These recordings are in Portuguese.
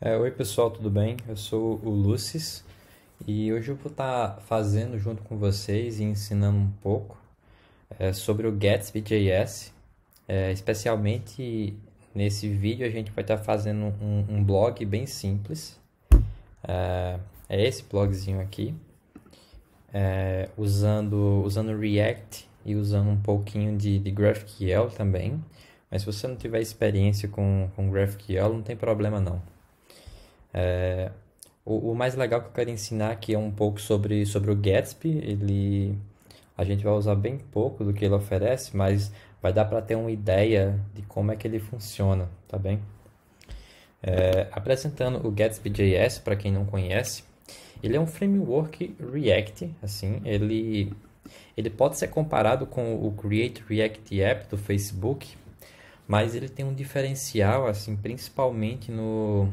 Oi pessoal, tudo bem? Eu sou o Lucis e hoje eu vou estar fazendo junto com vocês e ensinando um pouco sobre o Gatsby.js. Especialmente nesse vídeo a gente vai estar fazendo um blog bem simples. É esse blogzinho aqui, usando React e usando um pouquinho de GraphQL também. Mas se você não tiver experiência com GraphQL, não tem problema não. O mais legal que eu quero ensinar aqui é um pouco sobre o Gatsby. A gente vai usar bem pouco do que ele oferece, mas vai dar para ter uma ideia de como é que ele funciona, tá bem? Apresentando o Gatsby.js, para quem não conhece, ele é um framework React, assim, ele pode ser comparado com o Create React App do Facebook, mas ele tem um diferencial, assim, principalmente no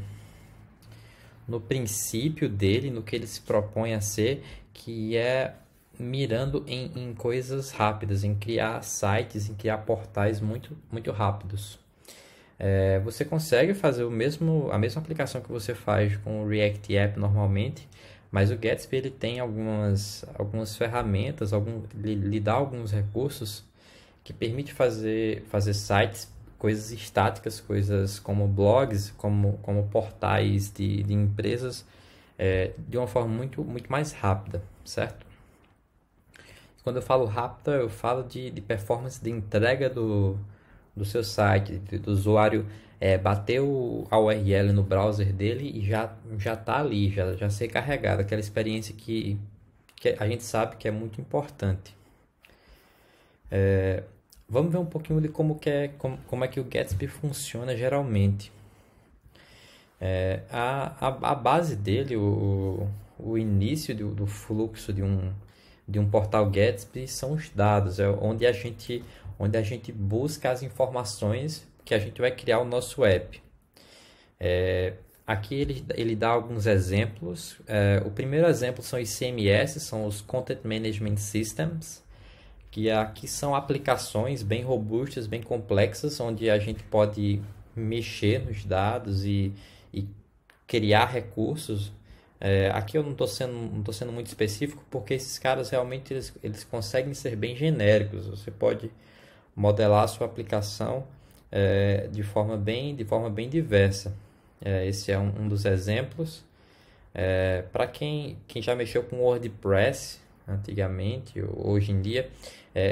princípio dele, no que ele se propõe a ser, que é mirando em coisas rápidas, em criar sites, em criar portais muito rápidos. Você consegue fazer a mesma aplicação que você faz com o React App normalmente, mas o Gatsby ele tem algumas ferramentas, lhe dá alguns recursos que permite fazer sites, coisas estáticas, coisas como blogs, como portais de empresas, de uma forma muito mais rápida, certo? Quando eu falo rápida, eu falo de performance de entrega do seu site, do usuário bater a URL no browser dele e já está ali, já ser carregado, aquela experiência que a gente sabe que é muito importante. Vamos ver um pouquinho de como é que o Gatsby funciona geralmente. A base dele, o início do fluxo de um portal Gatsby são os dados, onde a gente busca as informações que a gente vai criar o nosso app. Aqui ele dá alguns exemplos. O primeiro exemplo são os CMS, são os Content Management Systems, que aqui são aplicações bem robustas, bem complexas, onde a gente pode mexer nos dados e criar recursos. Aqui eu não estou sendo muito específico, porque esses caras realmente eles conseguem ser bem genéricos. Você pode modelar a sua aplicação de forma bem diversa. Esse é um dos exemplos. Para quem já mexeu com WordPress antigamente, hoje em dia,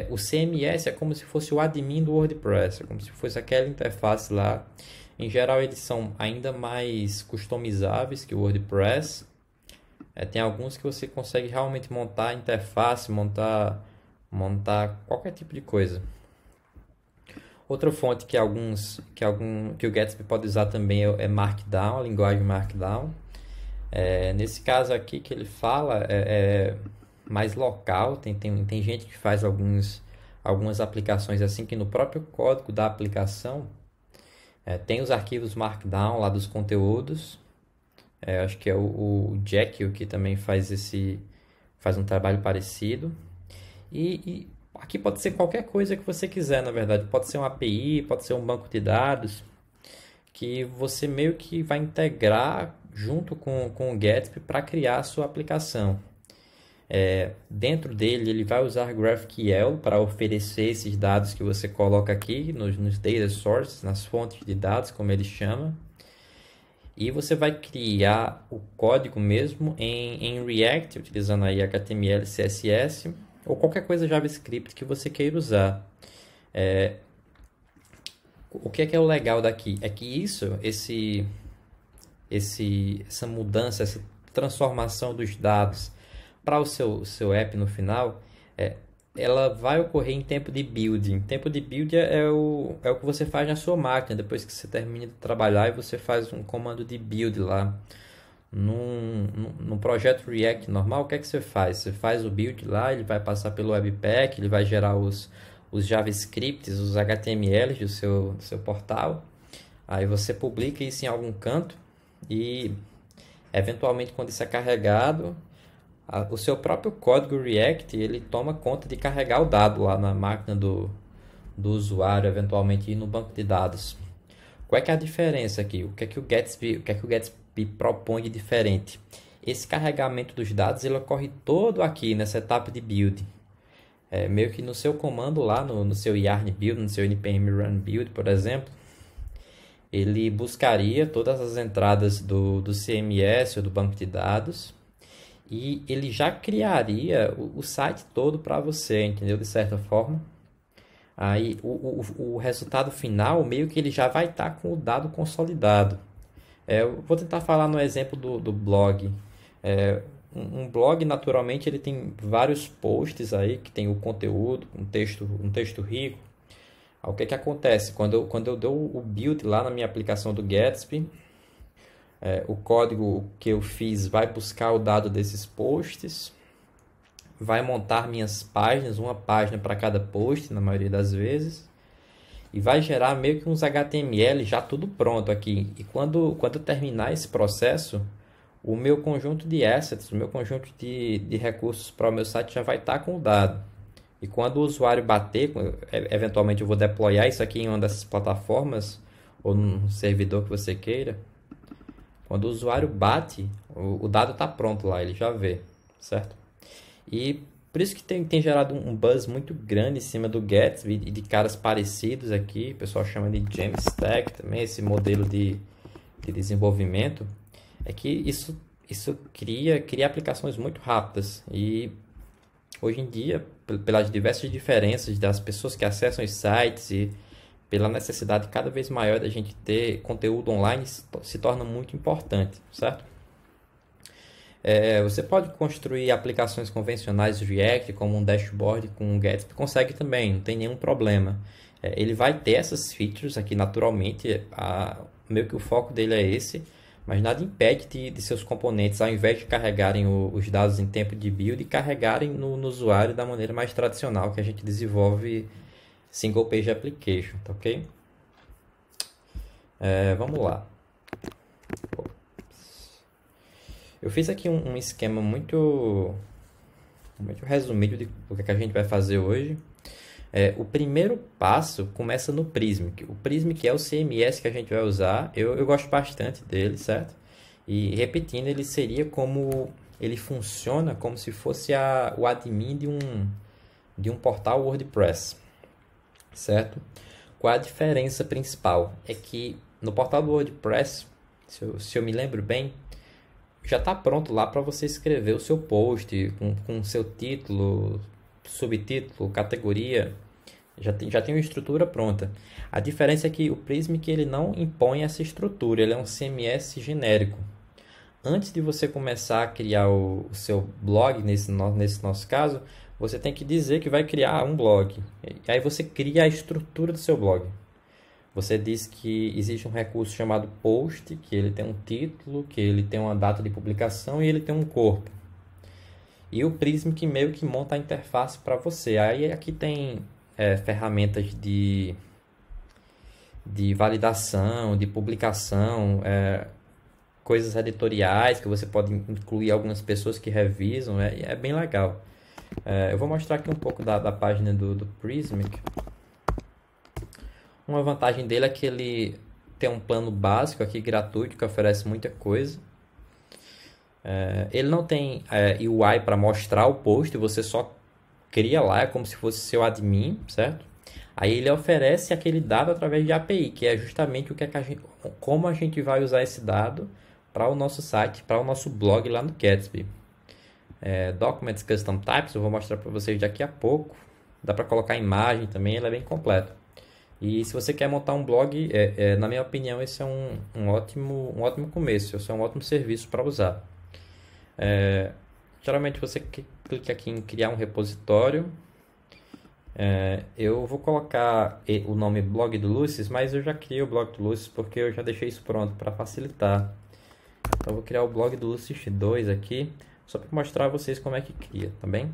o CMS é como se fosse o admin do WordPress, é como se fosse aquela interface lá. Em geral, eles são ainda mais customizáveis que o WordPress. Tem alguns que você consegue realmente montar a interface, montar qualquer tipo de coisa. Outra fonte que o Gatsby pode usar também é Markdown, a linguagem Markdown. Nesse caso aqui que ele fala é mais local, tem gente que faz algumas aplicações assim, que no próprio código da aplicação tem os arquivos Markdown lá dos conteúdos. Acho que é o Jekyll que também faz um trabalho parecido. E aqui pode ser qualquer coisa que você quiser, na verdade. Pode ser uma API, pode ser um banco de dados, que você meio que vai integrar junto com o Gatsby para criar a sua aplicação. Dentro dele, ele vai usar GraphQL para oferecer esses dados que você coloca aqui nos data sources, nas fontes de dados, como ele chama. E você vai criar o código mesmo em React, utilizando aí HTML, CSS ou qualquer coisa JavaScript que você queira usar. O que é o legal daqui? É que essa mudança, essa transformação dos dados para o seu app no final, ela vai ocorrer em tempo de building. Tempo de build é o que você faz na sua máquina, depois que você termina de trabalhar e você faz um comando de build lá. Num projeto React normal, o que é que você faz? Você faz o build lá, ele vai passar pelo Webpack, ele vai gerar os JavaScripts, os HTMLs do seu portal. Aí você publica isso em algum canto e, eventualmente, quando isso é carregado, o seu próprio código React ele toma conta de carregar o dado lá na máquina do usuário, eventualmente ir no banco de dados. Qual é que é a diferença aqui? O que é que o Gatsby propõe de diferente? Esse carregamento dos dados ele ocorre todo aqui nessa etapa de build. Meio que no seu comando lá, no seu yarn build, no seu npm run build, por exemplo, ele buscaria todas as entradas do CMS ou do banco de dados e ele já criaria o site todo para você, entendeu? De certa forma. Aí o resultado final meio que ele já vai estar com o dado consolidado. Eu vou tentar falar no exemplo do blog. Um blog, naturalmente, ele tem vários posts aí que tem o conteúdo, um texto rico. Aí, o que que acontece? Quando eu dou o build lá na minha aplicação do Gatsby, o código que eu fiz vai buscar o dado desses posts, vai montar minhas páginas, uma página para cada post, na maioria das vezes, e vai gerar meio que uns HTML já tudo pronto aqui. E quando eu terminar esse processo, o meu conjunto de assets, o meu conjunto de recursos para o meu site já vai estar com o dado. E quando o usuário bater, eventualmente eu vou deployar isso aqui em uma dessas plataformas, ou num servidor que você queira, quando o usuário bate, o dado está pronto lá, ele já vê, certo? E por isso que tem gerado um buzz muito grande em cima do Gatsby e de caras parecidos aqui. O pessoal chama de Jamstack também, esse modelo de desenvolvimento. É que isso cria aplicações muito rápidas. E hoje em dia, pelas diversas diferenças das pessoas que acessam os sites e pela necessidade cada vez maior da gente ter conteúdo online, se torna muito importante, certo? Você pode construir aplicações convencionais React, como um dashboard com o Gatsby, consegue também, não tem nenhum problema. Ele vai ter essas features aqui naturalmente, meio que o foco dele é esse, mas nada impede de seus componentes, ao invés de carregarem os dados em tempo de build, carregarem no usuário da maneira mais tradicional que a gente desenvolve single page application, tá ok? Vamos lá. Eu fiz aqui um esquema muito resumido do que a gente vai fazer hoje. O primeiro passo começa no Prismic. O Prismic é o CMS que a gente vai usar. Eu gosto bastante dele, certo? E repetindo, ele funciona como se fosse o admin de um portal WordPress, certo? Qual a diferença principal? É que no portal do WordPress, se eu me lembro bem, já está pronto lá para você escrever o seu post com seu título, subtítulo, categoria. Já tem uma estrutura pronta. A diferença é que o Prismic ele não impõe essa estrutura, ele é um CMS genérico. Antes de você começar a criar o seu blog, nesse nosso caso, você tem que dizer que vai criar um blog. E aí você cria a estrutura do seu blog. Você diz que existe um recurso chamado post, que ele tem um título, que ele tem uma data de publicação e ele tem um corpo. E o Prismic meio que monta a interface para você. Aí aqui tem ferramentas de validação, de publicação, coisas editoriais que você pode incluir algumas pessoas que revisam. É bem legal. Eu vou mostrar aqui um pouco da página do Prismic. Uma vantagem dele é que ele tem um plano básico aqui gratuito que oferece muita coisa. Ele não tem UI para mostrar o post, você só cria lá, é como se fosse seu admin, certo? Aí ele oferece aquele dado através de API, que é justamente como a gente vai usar esse dado para o nosso site, para o nosso blog lá no Gatsby. Documents Custom Types, eu vou mostrar para vocês daqui a pouco. Dá para colocar imagem também, ele é bem completo. E se você quer montar um blog, na minha opinião, esse é um ótimo começo, esse é um ótimo serviço para usar. Geralmente você clica aqui em criar um repositório. Eu vou colocar o nome blog do Lucis, mas eu já criei o blog do Lucis porque eu já deixei isso pronto para facilitar. Então eu vou criar o blog do Lucis 2 aqui, só para mostrar a vocês como é que cria, tá bem?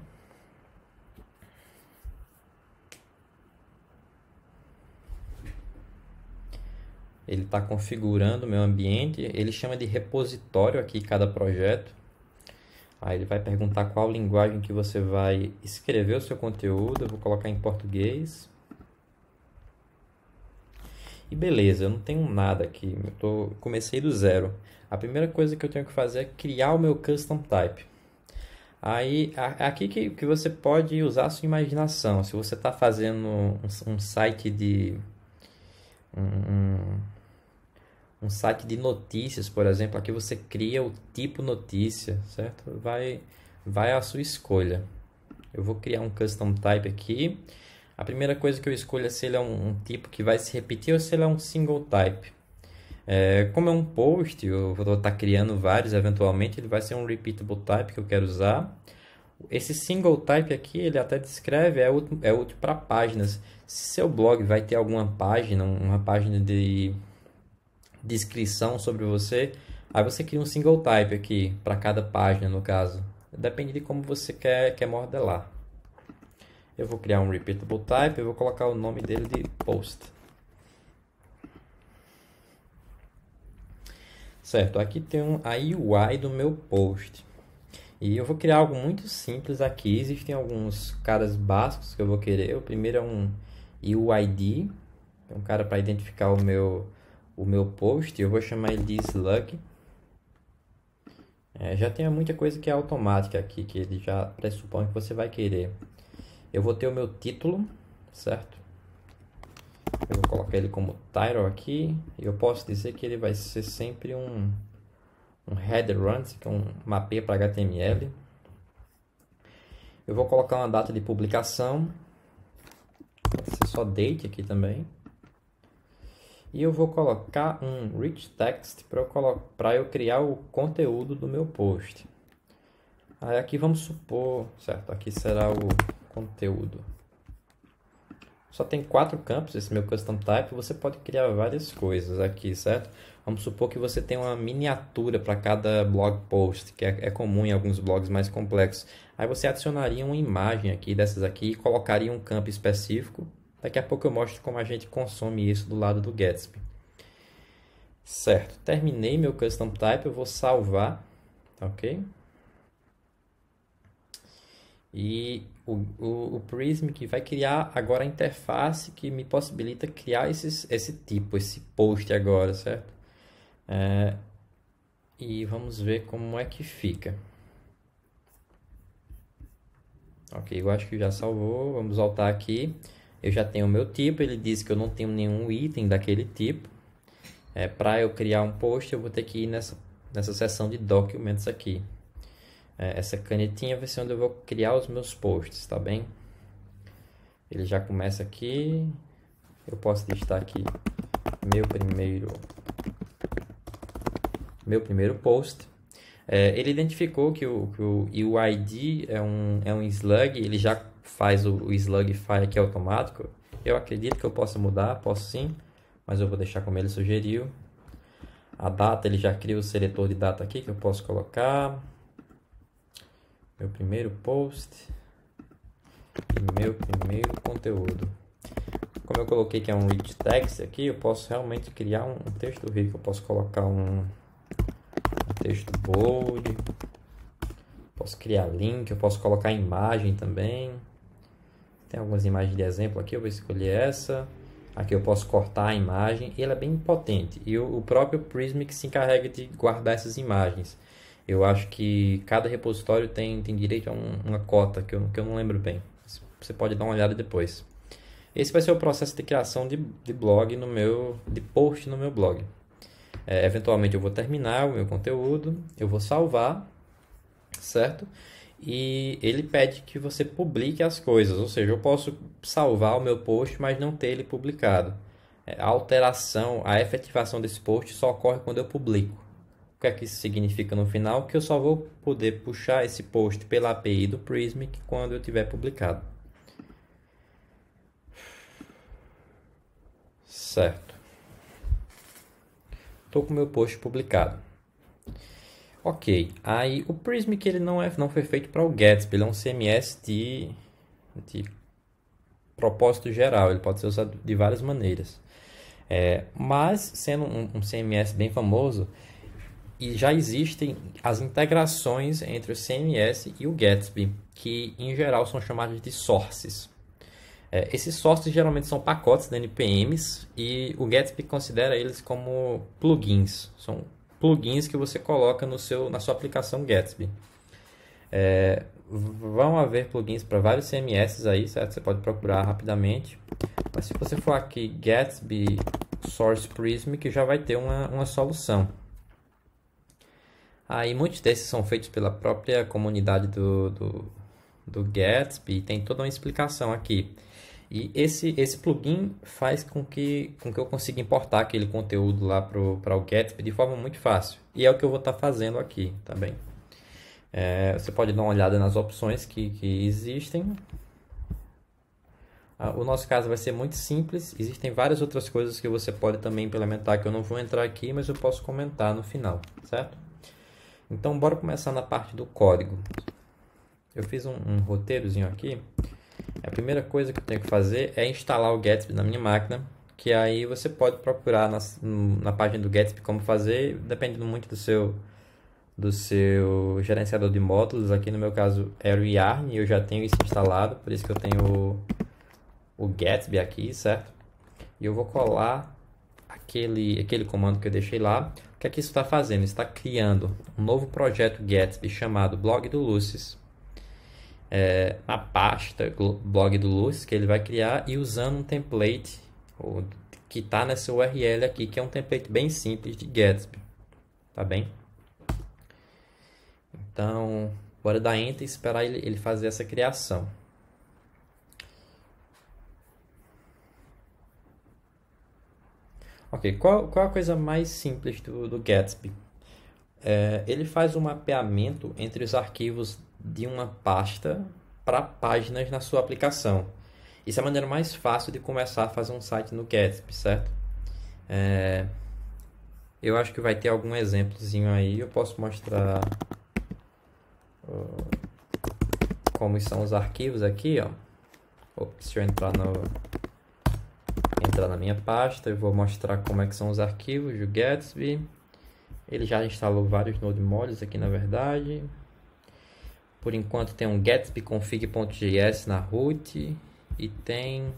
Ele está configurando o meu ambiente, ele chama de repositório aqui cada projeto. Aí ele vai perguntar qual linguagem que você vai escrever o seu conteúdo. Eu vou colocar em português. E beleza, eu não tenho nada aqui, comecei do zero. A primeira coisa que eu tenho que fazer é criar o meu custom type. Aí, aqui que você pode usar a sua imaginação. Se você está fazendo um site de um, um site de notícias, por exemplo, aqui você cria o tipo notícia, certo? Vai à sua escolha. Eu vou criar um custom type aqui. A primeira coisa que eu escolho é se ele é um tipo que vai se repetir ou se ele é um single type. Como é um post, eu vou estar criando vários eventualmente, ele vai ser um repeatable type que eu quero usar. Esse single type aqui, ele até descreve, é útil para páginas. Se seu blog vai ter alguma página, uma página de descrição sobre você, aí você cria um single type aqui para cada página, no caso. Depende de como você quer modelar. Eu vou criar um repeatable type, eu vou colocar o nome dele de post. Certo, aqui tem a UI do meu post. E eu vou criar algo muito simples aqui. Existem alguns caras básicos que eu vou querer. O primeiro é um UID, é um cara para identificar o meu post. Eu vou chamar ele de slug. Já tem muita coisa que é automática aqui, que ele já pressupõe que você vai querer. Eu vou ter o meu título, certo? Eu vou colocar ele como title aqui. E eu posso dizer que ele vai ser sempre um header runs, que é um mapeia para HTML. Eu vou colocar uma data de publicação. Vai ser só date aqui também. E eu vou colocar um rich text para eu criar o conteúdo do meu post. Aí aqui vamos supor, certo? Aqui será o conteúdo. Só tem 4 campos esse meu custom type. Você pode criar várias coisas aqui, certo? Vamos supor que você tem uma miniatura para cada blog post, que é comum em alguns blogs mais complexos. Aí você adicionaria uma imagem aqui dessas aqui e colocaria um campo específico. Daqui a pouco eu mostro como a gente consome isso do lado do Gatsby. Certo, terminei meu custom type, eu vou salvar, ok? E o Prism que vai criar agora a interface que me possibilita criar esse post agora, certo? E vamos ver como é que fica. Ok, eu acho que já salvou, vamos voltar aqui. Eu já tenho o meu tipo, ele diz que eu não tenho nenhum item daquele tipo. Para eu criar um post, eu vou ter que ir nessa seção de documents aqui. Essa canetinha vai ser onde eu vou criar os meus posts, tá bem? Ele já começa aqui. Eu posso listar aqui meu primeiro post. Ele identificou que o UID é um slug, ele já faz o slugify aqui automático. Eu acredito que eu possa mudar, posso sim, mas eu vou deixar como ele sugeriu. A data, ele já cria o seletor de data aqui que eu posso colocar. Meu primeiro post e meu primeiro conteúdo. Como eu coloquei que é um rich text aqui, eu posso realmente criar um texto rico. Eu posso colocar um texto bold, posso criar link, eu posso colocar imagem também. Tem algumas imagens de exemplo aqui, eu vou escolher essa. Aqui eu posso cortar a imagem, ele é bem potente. E o próprio Prism que se encarrega de guardar essas imagens. Eu acho que cada repositório tem direito a uma cota, que eu não lembro bem. Você pode dar uma olhada depois. Esse vai ser o processo de criação de blog de post no meu blog. Eventualmente eu vou terminar o meu conteúdo, eu vou salvar, certo? E ele pede que você publique as coisas, ou seja, eu posso salvar o meu post, mas não ter ele publicado. A alteração, a efetivação desse post só ocorre quando eu publico. O que é que isso significa no final? Que eu só vou poder puxar esse post pela API do Prismic quando eu tiver publicado. Certo. Estou com o meu post publicado. Ok, aí o Prismic ele não foi feito para o Gatsby, ele é um CMS de propósito geral, ele pode ser usado de várias maneiras. Mas, sendo um CMS bem famoso, e já existem as integrações entre o CMS e o Gatsby, que em geral são chamadas de sources. Esses sources geralmente são pacotes da NPMs e o Gatsby considera eles como plugins. São plugins que você coloca na sua aplicação Gatsby. Vão haver plugins para vários CMS aí, certo? Você pode procurar rapidamente. Mas se você for aqui Gatsby Source Prism, que já vai ter uma solução. Aí muitos desses são feitos pela própria comunidade do Gatsby, tem toda uma explicação aqui. E esse plugin faz com que eu consiga importar aquele conteúdo lá para o Gatsby de forma muito fácil. E é o que eu vou estar fazendo aqui também. Você pode dar uma olhada nas opções que existem. O nosso caso vai ser muito simples. Existem várias outras coisas que você pode também implementar que eu não vou entrar aqui, mas eu posso comentar no final, certo? Então, bora começar na parte do código. Eu fiz um roteirozinho aqui. A primeira coisa que eu tenho que fazer é instalar o Gatsby na minha máquina, que aí você pode procurar na página do Gatsby como fazer, dependendo muito do seu gerenciador de módulos. Aqui no meu caso era o Yarn, e eu já tenho isso instalado, por isso que eu tenho o Gatsby aqui, certo? E eu vou colar aquele comando que eu deixei lá. O que é que isso está fazendo? Está criando um novo projeto Gatsby chamado Blog do Lucis, na pasta Blog do Lucis que ele vai criar, e usando um template que está nessa URL aqui, que é um template bem simples de Gatsby, tá bem? Então, bora dar Enter e esperar ele fazer essa criação. Ok, qual a coisa mais simples do Gatsby? Ele faz um mapeamento entre os arquivos de uma pasta para páginas na sua aplicação. Isso é a maneira mais fácil de começar a fazer um site no Gatsby, certo? Eu acho que vai ter algum exemplozinho aí. Eu posso mostrar como são os arquivos aqui, ó. Se eu entrar na minha pasta, eu vou mostrar como é que são os arquivos do Gatsby. Ele já instalou vários node modules aqui, na verdade. Por enquanto tem um Gatsby config.js na root e tem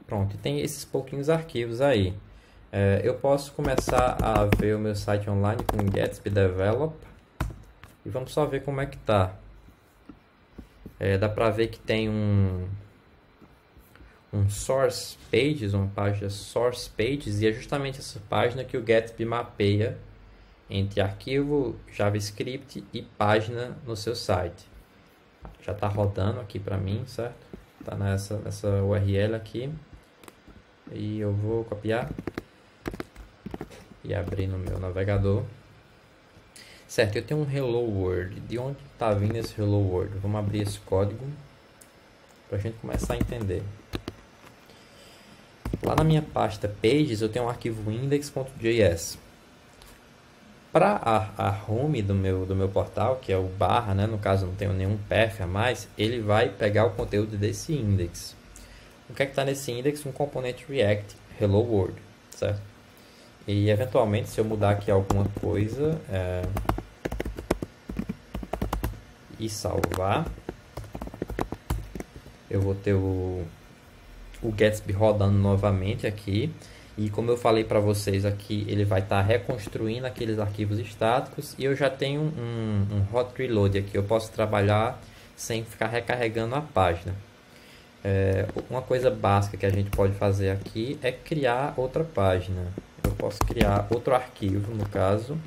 pronto, tem esses pouquinhos arquivos aí. Eu posso começar a ver o meu site online com Gatsby Develop e vamos só ver como é que tá. Dá para ver que tem um source pages, uma página source pages, e é justamente essa página que o Gatsby mapeia entre arquivo JavaScript e página no seu site. Já está rodando aqui para mim, certo? Está nessa URL aqui. E eu vou copiar e abrir no meu navegador. Certo, eu tenho um Hello World. De onde está vindo esse Hello World? Vamos abrir esse código para a gente começar a entender. Lá na minha pasta Pages eu tenho um arquivo index.js. Para a home do meu portal, que é o barra, né? No caso não tenho nenhum path a mais, ele vai pegar o conteúdo desse index. O que é que está nesse index? Um componente React Hello World, certo? E eventualmente, se eu mudar aqui alguma coisa e salvar, eu vou ter o Gatsby rodando novamente aqui. E como eu falei para vocês aqui, ele vai estar reconstruindo aqueles arquivos estáticos. E eu já tenho um hot reload aqui. Eu posso trabalhar sem ficar recarregando a página. Uma coisa básica que a gente pode fazer aqui é criar outra página. Eu posso criar outro arquivo, no caso.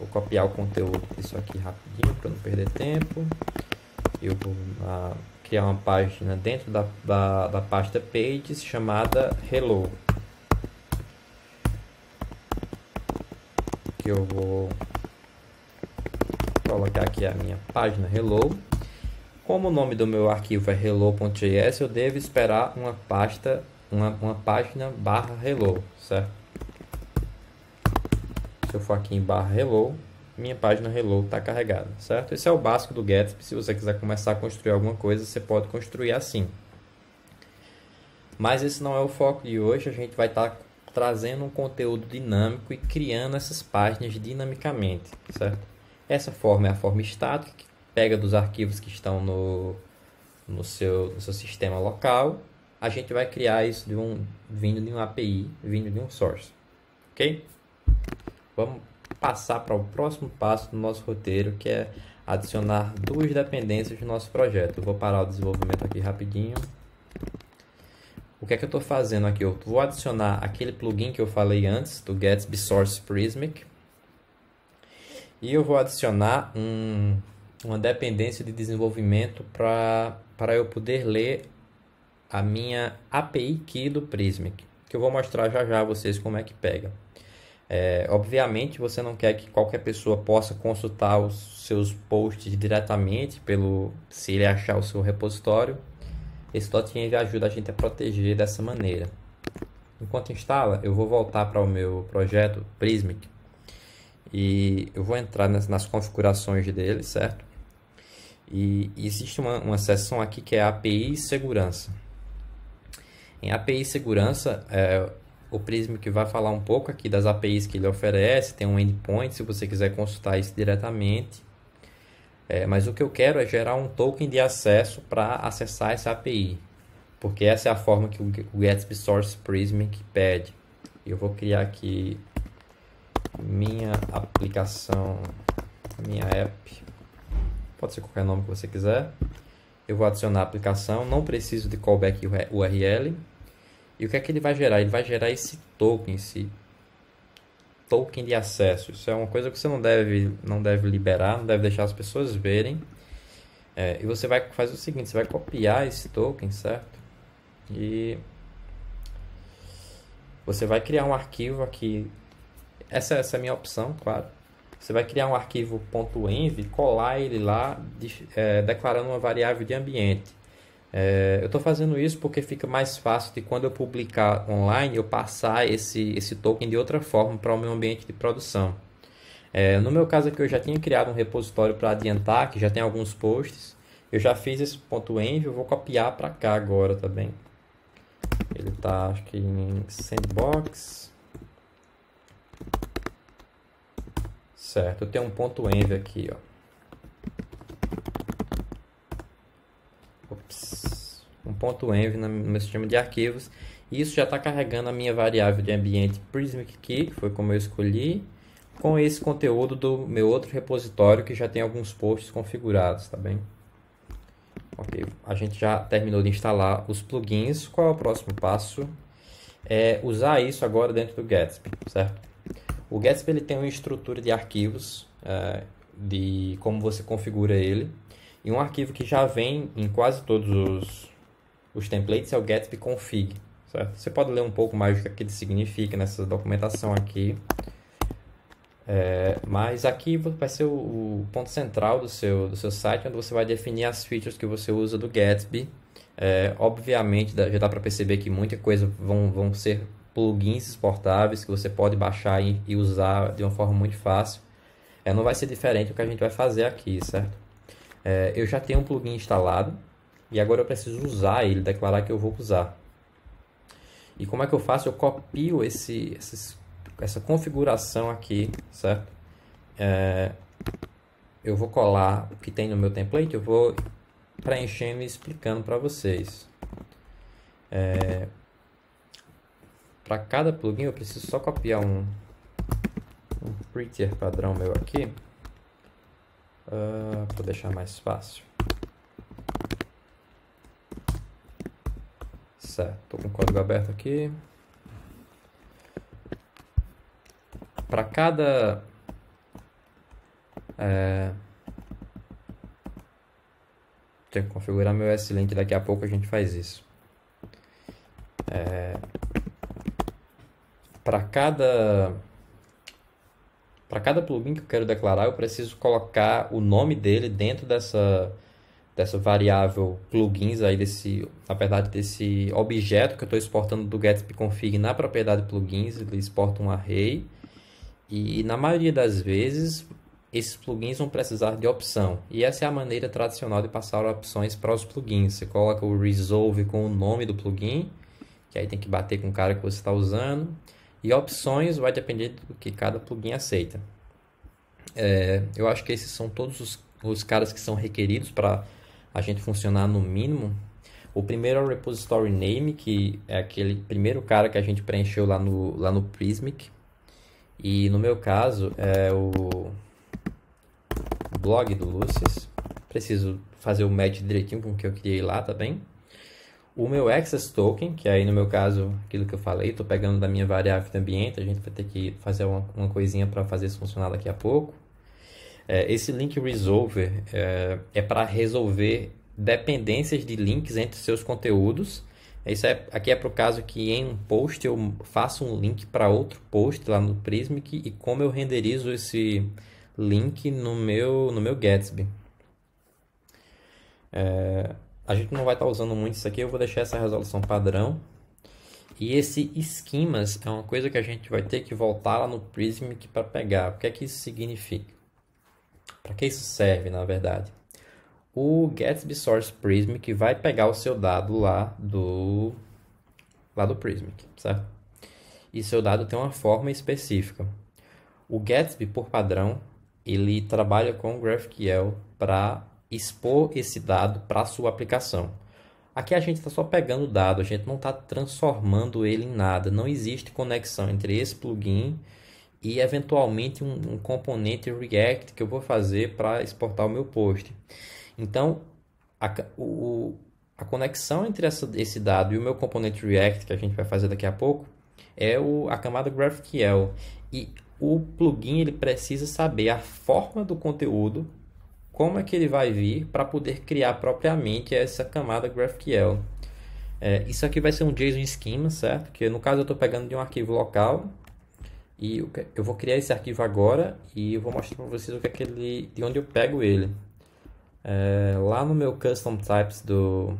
Vou copiar o conteúdo disso aqui rapidinho para não perder tempo. Eu vou criar uma página dentro da pasta Pages chamada Hello. Que eu vou colocar aqui a minha página Hello. Como o nome do meu arquivo é hello.js, eu devo esperar uma página barra hello, certo? Se eu for aqui em barra hello, minha página hello está carregada, certo? Esse é o básico do Gatsby. Se você quiser começar a construir alguma coisa, você pode construir assim. Mas esse não é o foco de hoje. A gente vai estar trazendo um conteúdo dinâmico e criando essas páginas dinamicamente, certo? Essa forma é a forma estática, que pega dos arquivos que estão no seu sistema local, a gente vai criar isso vindo de um API, vindo de um source. Ok? Vamos passar para o próximo passo do nosso roteiro, que é adicionar duas dependências no nosso projeto. Eu vou parar o desenvolvimento aqui rapidinho. O que é que eu estou fazendo aqui? Eu vou adicionar aquele plugin que eu falei antes, do Gatsby Source Prismic. E eu vou adicionar uma dependência de desenvolvimento para eu poder ler a minha API Key do Prismic, que eu vou mostrar já já a vocês como é que pega. Obviamente, você não quer que qualquer pessoa possa consultar os seus posts diretamente se ele achar o seu repositório. Esse .env ajuda a gente a proteger dessa maneira. Enquanto instala, eu vou voltar para o meu projeto Prismic e eu vou entrar nas configurações dele, certo? E existe uma seção aqui que é API Segurança. Em API Segurança, o Prismic vai falar um pouco aqui das APIs que ele oferece, tem um endpoint se você quiser consultar isso diretamente. Mas o que eu quero é gerar um token de acesso para acessar essa API, porque essa é a forma que o Gatsby Source Prismic pede. Eu vou criar aqui minha aplicação, minha app, pode ser qualquer nome que você quiser. Eu vou adicionar a aplicação, não preciso de callback URL. E o que é que ele vai gerar? Ele vai gerar esse token de acesso. Isso é uma coisa que você não deve liberar, não deve deixar as pessoas verem. E você vai fazer o seguinte, você vai copiar esse token, certo? E você vai criar um arquivo aqui. Essa é a minha opção, claro. Você vai criar um arquivo .env, colar ele lá, declarando uma variável de ambiente. Eu estou fazendo isso porque fica mais fácil de quando eu publicar online, eu passar esse token de outra forma para o meu ambiente de produção. No meu caso aqui, eu já tinha criado um repositório para adiantar, que já tem alguns posts. Eu já fiz esse .env, eu vou copiar para cá agora também. Ele está, acho que em Sandbox. Certo, eu tenho um .env aqui, ó. Um .env no meu sistema de arquivos. E isso já está carregando a minha variável de ambiente Prismic Key, que foi como eu escolhi, com esse conteúdo do meu outro repositório que já tem alguns posts configurados, tá bem? Ok, a gente já terminou de instalar os plugins. Qual é o próximo passo? É usar isso agora dentro do Gatsby, certo? O Gatsby ele tem uma estrutura de arquivos, de como você configura ele. E um arquivo que já vem em quase todos os templates é o Gatsby config, certo? Você pode ler um pouco mais do que ele significa nessa documentação aqui. Mas aqui vai ser o ponto central do seu site, onde você vai definir as features que você usa do Gatsby. Obviamente, já dá para perceber que muita coisa vão ser plugins exportáveis que você pode baixar e usar de uma forma muito fácil. Não vai ser diferente do que a gente vai fazer aqui, certo? Eu já tenho um plugin instalado e agora eu preciso usar ele, declarar que eu vou usar. E como é que eu faço? Eu copio essa configuração aqui, certo? Eu vou colar o que tem no meu template, eu vou preenchendo e explicando para vocês. Para cada plugin eu preciso só copiar um prettier padrão meu aqui. Vou deixar mais fácil. Certo, estou com o código aberto aqui. Para cada tenho que configurar meu S-Link, daqui a pouco a gente faz isso. Para cada plugin que eu quero declarar, eu preciso colocar o nome dele dentro dessa variável plugins aí, na verdade desse objeto que eu estou exportando do Gatsby config na propriedade plugins. Ele exporta um array e na maioria das vezes esses plugins vão precisar de opção, e essa é a maneira tradicional de passar opções para os plugins. Você coloca o resolve com o nome do plugin, que aí tem que bater com o cara que você está usando, e opções vai depender do que cada plugin aceita. Eu acho que esses são todos os caras que são requeridos para a gente funcionar no mínimo. O primeiro é o repository name, que é aquele primeiro cara que a gente preencheu lá no Prismic. E no meu caso é o blog do Lucis. Preciso fazer o match direitinho com o que eu criei lá, tá bem? O meu access token, que aí no meu caso, aquilo que eu falei, estou pegando da minha variável de ambiente, a gente vai ter que fazer uma coisinha para fazer isso funcionar daqui a pouco. Esse link resolver é para resolver dependências de links entre seus conteúdos. Aqui é para o caso que em um post eu faço um link para outro post lá no Prismic e como eu renderizo esse link no meu Gatsby. A gente não vai estar usando muito isso aqui, eu vou deixar essa resolução padrão. E esse schemas é uma coisa que a gente vai ter que voltar lá no Prismic para pegar. O que é que isso significa? Para que isso serve, na verdade? O Gatsby Source Prismic vai pegar o seu dado lá do Prismic, certo? E seu dado tem uma forma específica. O Gatsby, por padrão, ele trabalha com GraphQL para expor esse dado para a sua aplicação. Aqui a gente está só pegando o dado, a gente não está transformando ele em nada. Não existe conexão entre esse plugin e eventualmente um componente React que eu vou fazer para exportar o meu post. Então, a conexão entre esse dado e o meu componente React, que a gente vai fazer daqui a pouco, é a camada GraphQL. E o plugin ele precisa saber a forma do conteúdo, como é que ele vai vir para poder criar propriamente essa camada GraphQL. Isso aqui vai ser um JSON Schema, certo? Que no caso eu estou pegando de um arquivo local e eu vou criar esse arquivo agora e eu vou mostrar para vocês o que é de onde eu pego ele. Lá no meu Custom Types do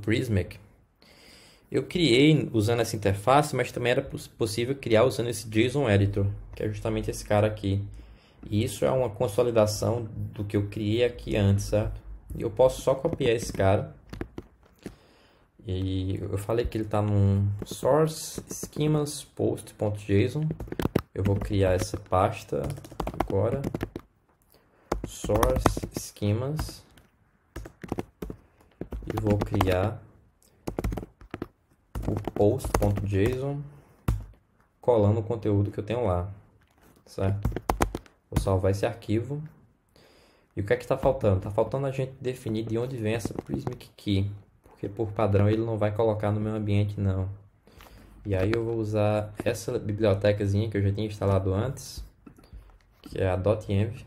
Prismic, eu criei usando essa interface, mas também era possível criar usando esse JSON Editor, que é justamente esse cara aqui. E isso é uma consolidação do que eu criei aqui antes, certo? E eu posso só copiar esse cara. E eu falei que ele está num source schemas post.json. Eu vou criar essa pasta agora. Source schemas. E vou criar o post.json colando o conteúdo que eu tenho lá, certo? Vou salvar esse arquivo. E o que é que está faltando? Está faltando a gente definir de onde vem essa Prismic Key, porque por padrão ele não vai colocar no meu ambiente não. E aí eu vou usar essa bibliotecazinha que eu já tinha instalado antes, que é a .env.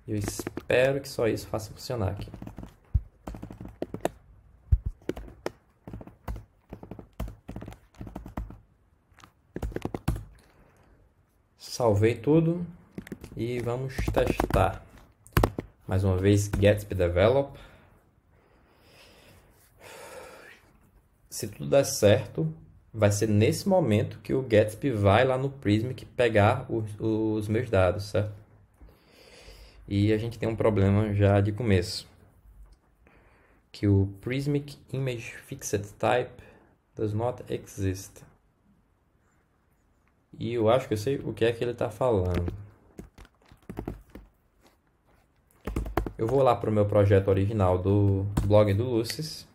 Eu espero que só isso faça funcionar aqui. Salvei tudo e vamos testar. Mais uma vez, Gatsby Develop. Se tudo der certo, vai ser nesse momento que o Gatsby vai lá no Prismic pegar os meus dados, certo? E a gente tem um problema já de começo, que o Prismic Image Fixed Type does not exist. E eu acho que eu sei o que é que ele está falando. Eu vou lá para o meu projeto original do blog do Lucis.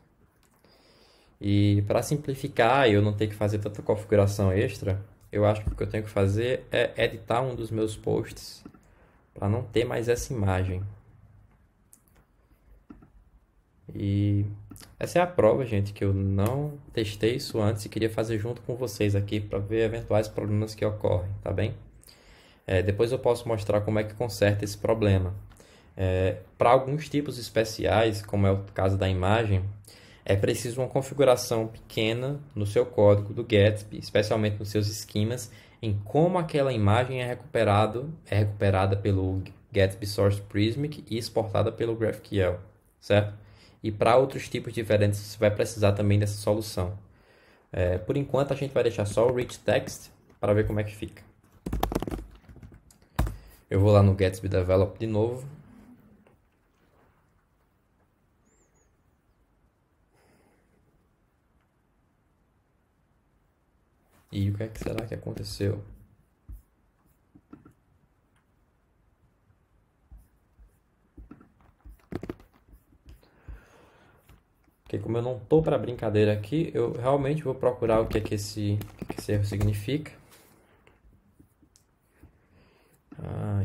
E para simplificar e eu não ter que fazer tanta configuração extra, eu acho que o que eu tenho que fazer é editar um dos meus posts para não ter mais essa imagem. E essa é a prova, gente, que eu não testei isso antes e queria fazer junto com vocês aqui para ver eventuais problemas que ocorrem, tá bem? Depois eu posso mostrar como é que conserta esse problema. Para alguns tipos especiais, como é o caso da imagem, é preciso uma configuração pequena no seu código do Gatsby, especialmente nos seus esquemas, em como aquela imagem é recuperada pelo Gatsby Source Prismic e exportada pelo GraphQL, certo? E para outros tipos diferentes você vai precisar também dessa solução. Por enquanto a gente vai deixar só o Rich Text para ver como é que fica. Eu vou lá no Gatsby Develop de novo. E o que é que será que aconteceu? Porque como eu não tô para brincadeira aqui, eu realmente vou procurar o que que esse erro significa.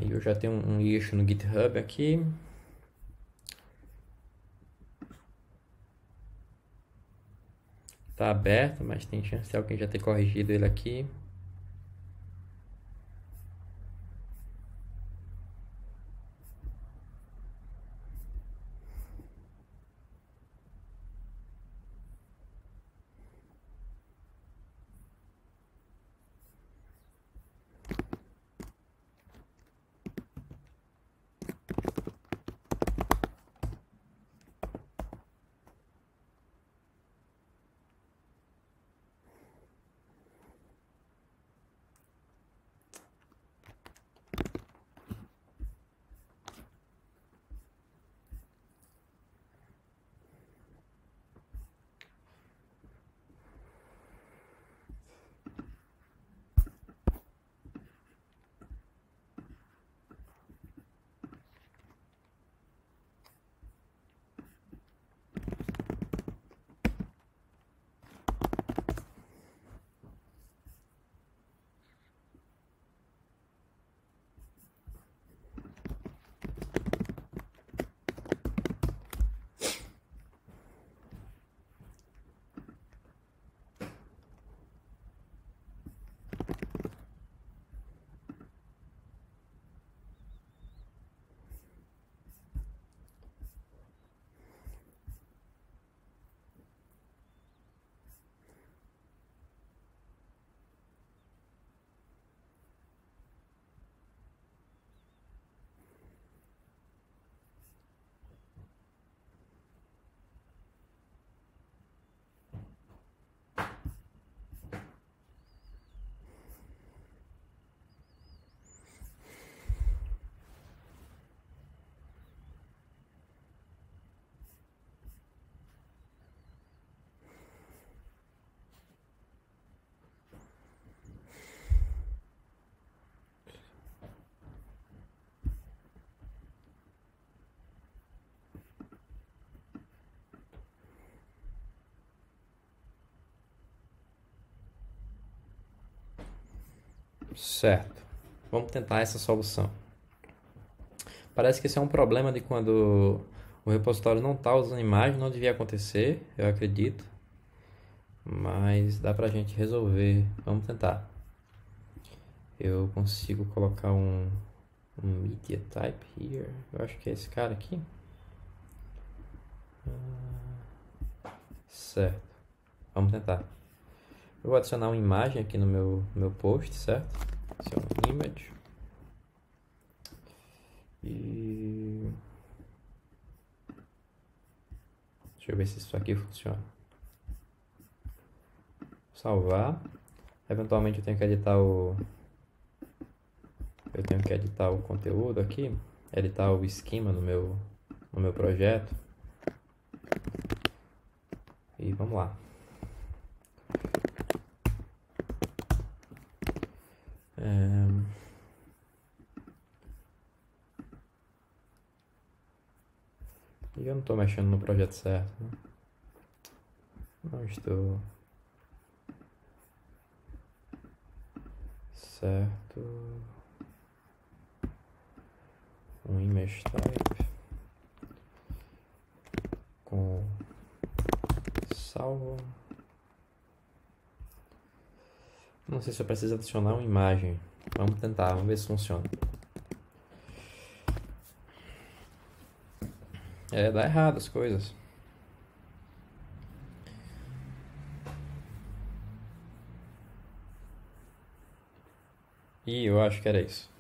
E eu já tenho um issue no GitHub aqui. Tá aberto, mas tem chance de alguém já ter corrigido ele aqui. Certo. Vamos tentar essa solução. Parece que esse é um problema de quando o repositório não está usando imagem, não devia acontecer, eu acredito. Mas dá pra gente resolver. Vamos tentar. Eu consigo colocar um media type here. Eu acho que é esse cara aqui. Certo. Vamos tentar. Eu vou adicionar uma imagem aqui no meu post, certo? Esse é um image. E deixa eu ver se isso aqui funciona. Salvar. Eventualmente eu tenho que editar o conteúdo aqui, editar o esquema no meu projeto. E vamos lá. E eu não estou mexendo no projeto certo, né? Não estou. Certo. Um image type com salvo. Não sei se eu preciso adicionar uma imagem. Vamos tentar, vamos ver se funciona. Dá errado as coisas. E eu acho que era isso.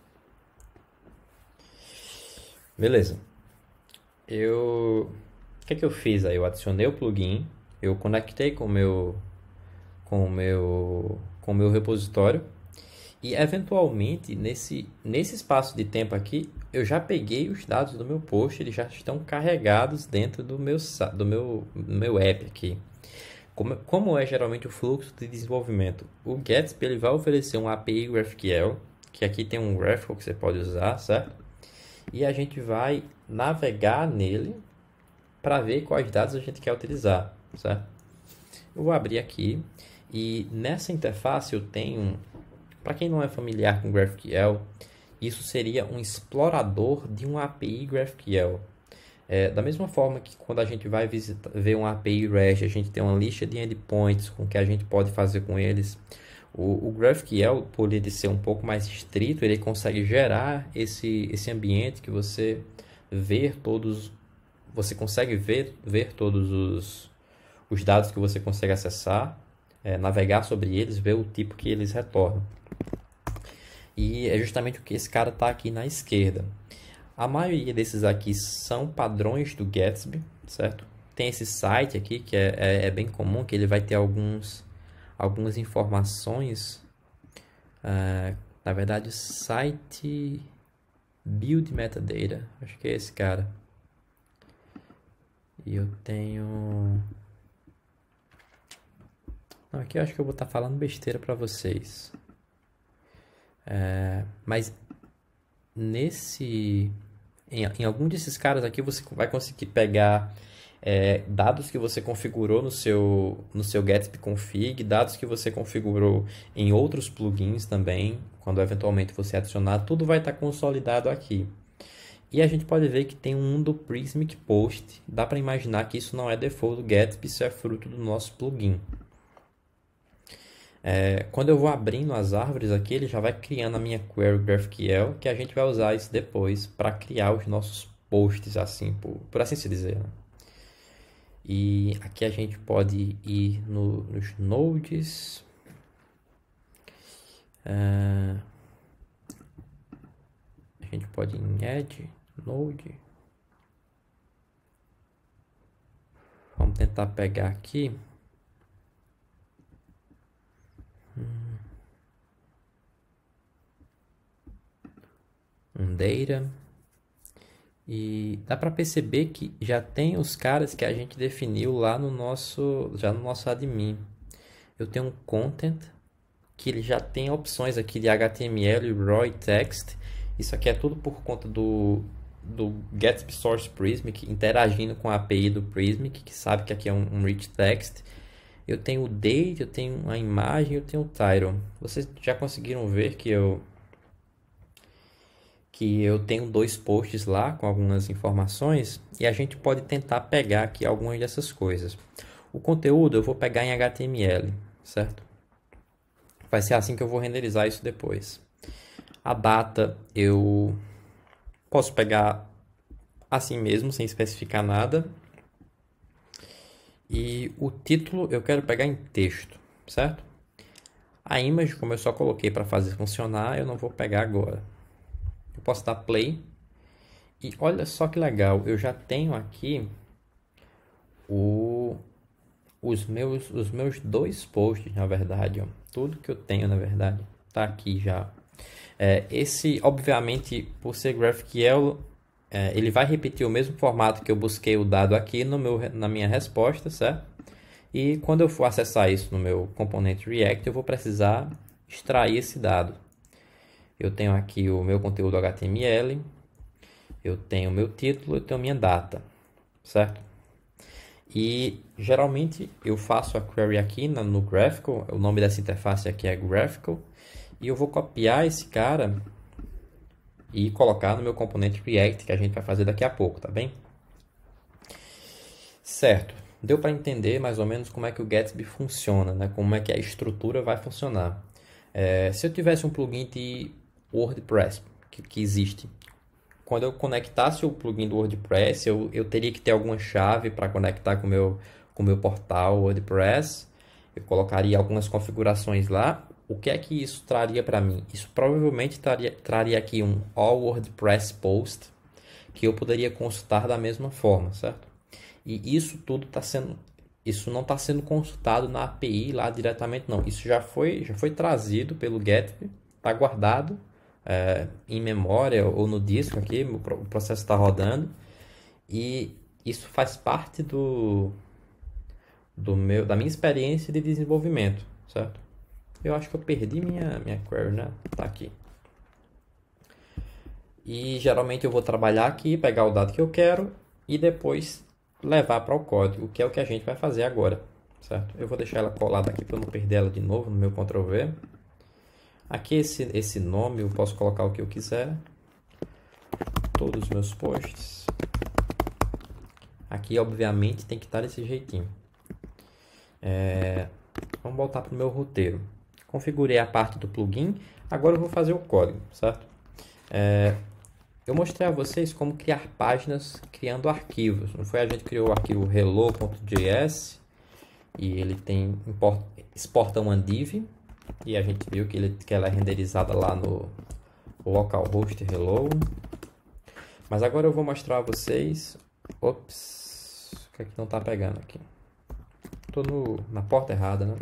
Beleza. O que é que eu fiz aí? Eu adicionei o plugin, eu conectei com o meu repositório e eventualmente nesse espaço de tempo aqui eu já peguei os dados do meu post, eles já estão carregados dentro do meu app aqui. Como é geralmente o fluxo de desenvolvimento? O Gatsby ele vai oferecer um API GraphQL, que aqui tem um graphical que você pode usar, certo? E a gente vai navegar nele para ver quais dados a gente quer utilizar, certo? Eu vou abrir aqui e nessa interface eu tenho, para quem não é familiar com GraphQL, isso seria um explorador de uma API GraphQL. Da mesma forma que quando a gente vai ver uma API REST, a gente tem uma lista de endpoints com que a gente pode fazer com eles. O GraphQL, por ele ser um pouco mais estrito, ele consegue gerar esse ambiente que você consegue ver todos os dados que você consegue acessar, navegar sobre eles, ver o tipo que eles retornam. E é justamente o que esse cara está aqui na esquerda. A maioria desses aqui são padrões do Gatsby, certo? Tem esse site aqui que é bem comum, que ele vai ter algumas informações. Na verdade, o site Build Metadata, acho que é esse cara. E eu tenho... Não, aqui eu acho que eu vou estar falando besteira para vocês. Mas em algum desses caras aqui você vai conseguir pegar dados que você configurou no seu Gatsby config, dados que você configurou em outros plugins também, quando eventualmente você adicionar, tudo vai estar consolidado aqui. E a gente pode ver que tem um do Prismic Post. Dá para imaginar que isso não é default do Gatsby, isso é fruto do nosso plugin. Quando eu vou abrindo as árvores aqui, ele já vai criando a minha query GraphQL, que a gente vai usar isso depois para criar os nossos posts, assim, por assim se dizer, né? E aqui a gente pode ir nos nodes. A gente pode ir em Add, Node. Vamos tentar pegar aqui. Um Data. E dá para perceber que já tem os caras que a gente definiu lá no nosso admin. Eu tenho um Content, que ele já tem opções aqui de HTML, RAW e Text. Isso aqui é tudo por conta do Gatsby Source Prismic interagindo com a API do Prismic, que sabe que aqui é um rich text. Eu tenho o date, eu tenho a imagem, eu tenho o title. Vocês já conseguiram ver que eu tenho 2 posts lá com algumas informações, e a gente pode tentar pegar aqui algumas dessas coisas. O conteúdo eu vou pegar em HTML, certo? Vai ser assim que eu vou renderizar isso depois. A data eu posso pegar assim mesmo, sem especificar nada. E o título eu quero pegar em texto, certo? A image, como eu só coloquei para fazer funcionar, eu não vou pegar agora. Eu posso dar play. E olha só que legal, eu já tenho aqui os meus 2 posts, na verdade. Ó. Tudo que eu tenho, na verdade, tá aqui já. Esse, obviamente, por ser GraphQL, ele vai repetir o mesmo formato que eu busquei o dado aqui na minha resposta, certo? E quando eu for acessar isso no meu componente React, eu vou precisar extrair esse dado. Eu tenho aqui o meu conteúdo HTML, eu tenho o meu título, eu tenho minha data, certo? E geralmente eu faço a query aqui no Graphical, o nome dessa interface aqui é Graphical, e eu vou copiar esse cara e colocar no meu componente React, que a gente vai fazer daqui a pouco, tá bem? Certo, deu para entender mais ou menos como é que o Gatsby funciona, né? Como é que a estrutura vai funcionar. Se eu tivesse um plugin de WordPress, que existe, quando eu conectasse o plugin do WordPress, eu teria que ter alguma chave para conectar com o meu portal WordPress. Eu colocaria algumas configurações lá. O que é que isso traria para mim? Isso provavelmente traria aqui um All WordPress Post, que eu poderia consultar da mesma forma, certo? E isso tudo isso não está sendo consultado na API lá diretamente, não. Isso já foi trazido pelo Gatsby, está guardado em memória ou no disco aqui, o processo está rodando, e isso faz parte da minha experiência de desenvolvimento, certo? Eu acho que eu perdi minha query, né? Tá aqui. E geralmente eu vou trabalhar aqui, pegar o dado que eu quero e depois levar para o código, que é o que a gente vai fazer agora, certo? Eu vou deixar ela colada aqui para eu não perder ela de novo no meu Ctrl V. Aqui esse nome eu posso colocar o que eu quiser. Todos os meus posts. Aqui, obviamente, tem que estar desse jeitinho. Vamos voltar para o meu roteiro. Configurei a parte do plugin. Agora eu vou fazer o código, certo? Eu mostrei a vocês como criar páginas criando arquivos. Não foi? A gente criou o arquivo hello.js e ele tem exporta uma div e a gente viu que ela é renderizada lá no localhost hello. Mas agora eu vou mostrar a vocês. Ops, o que é que não está pegando aqui? Estou na porta errada, né?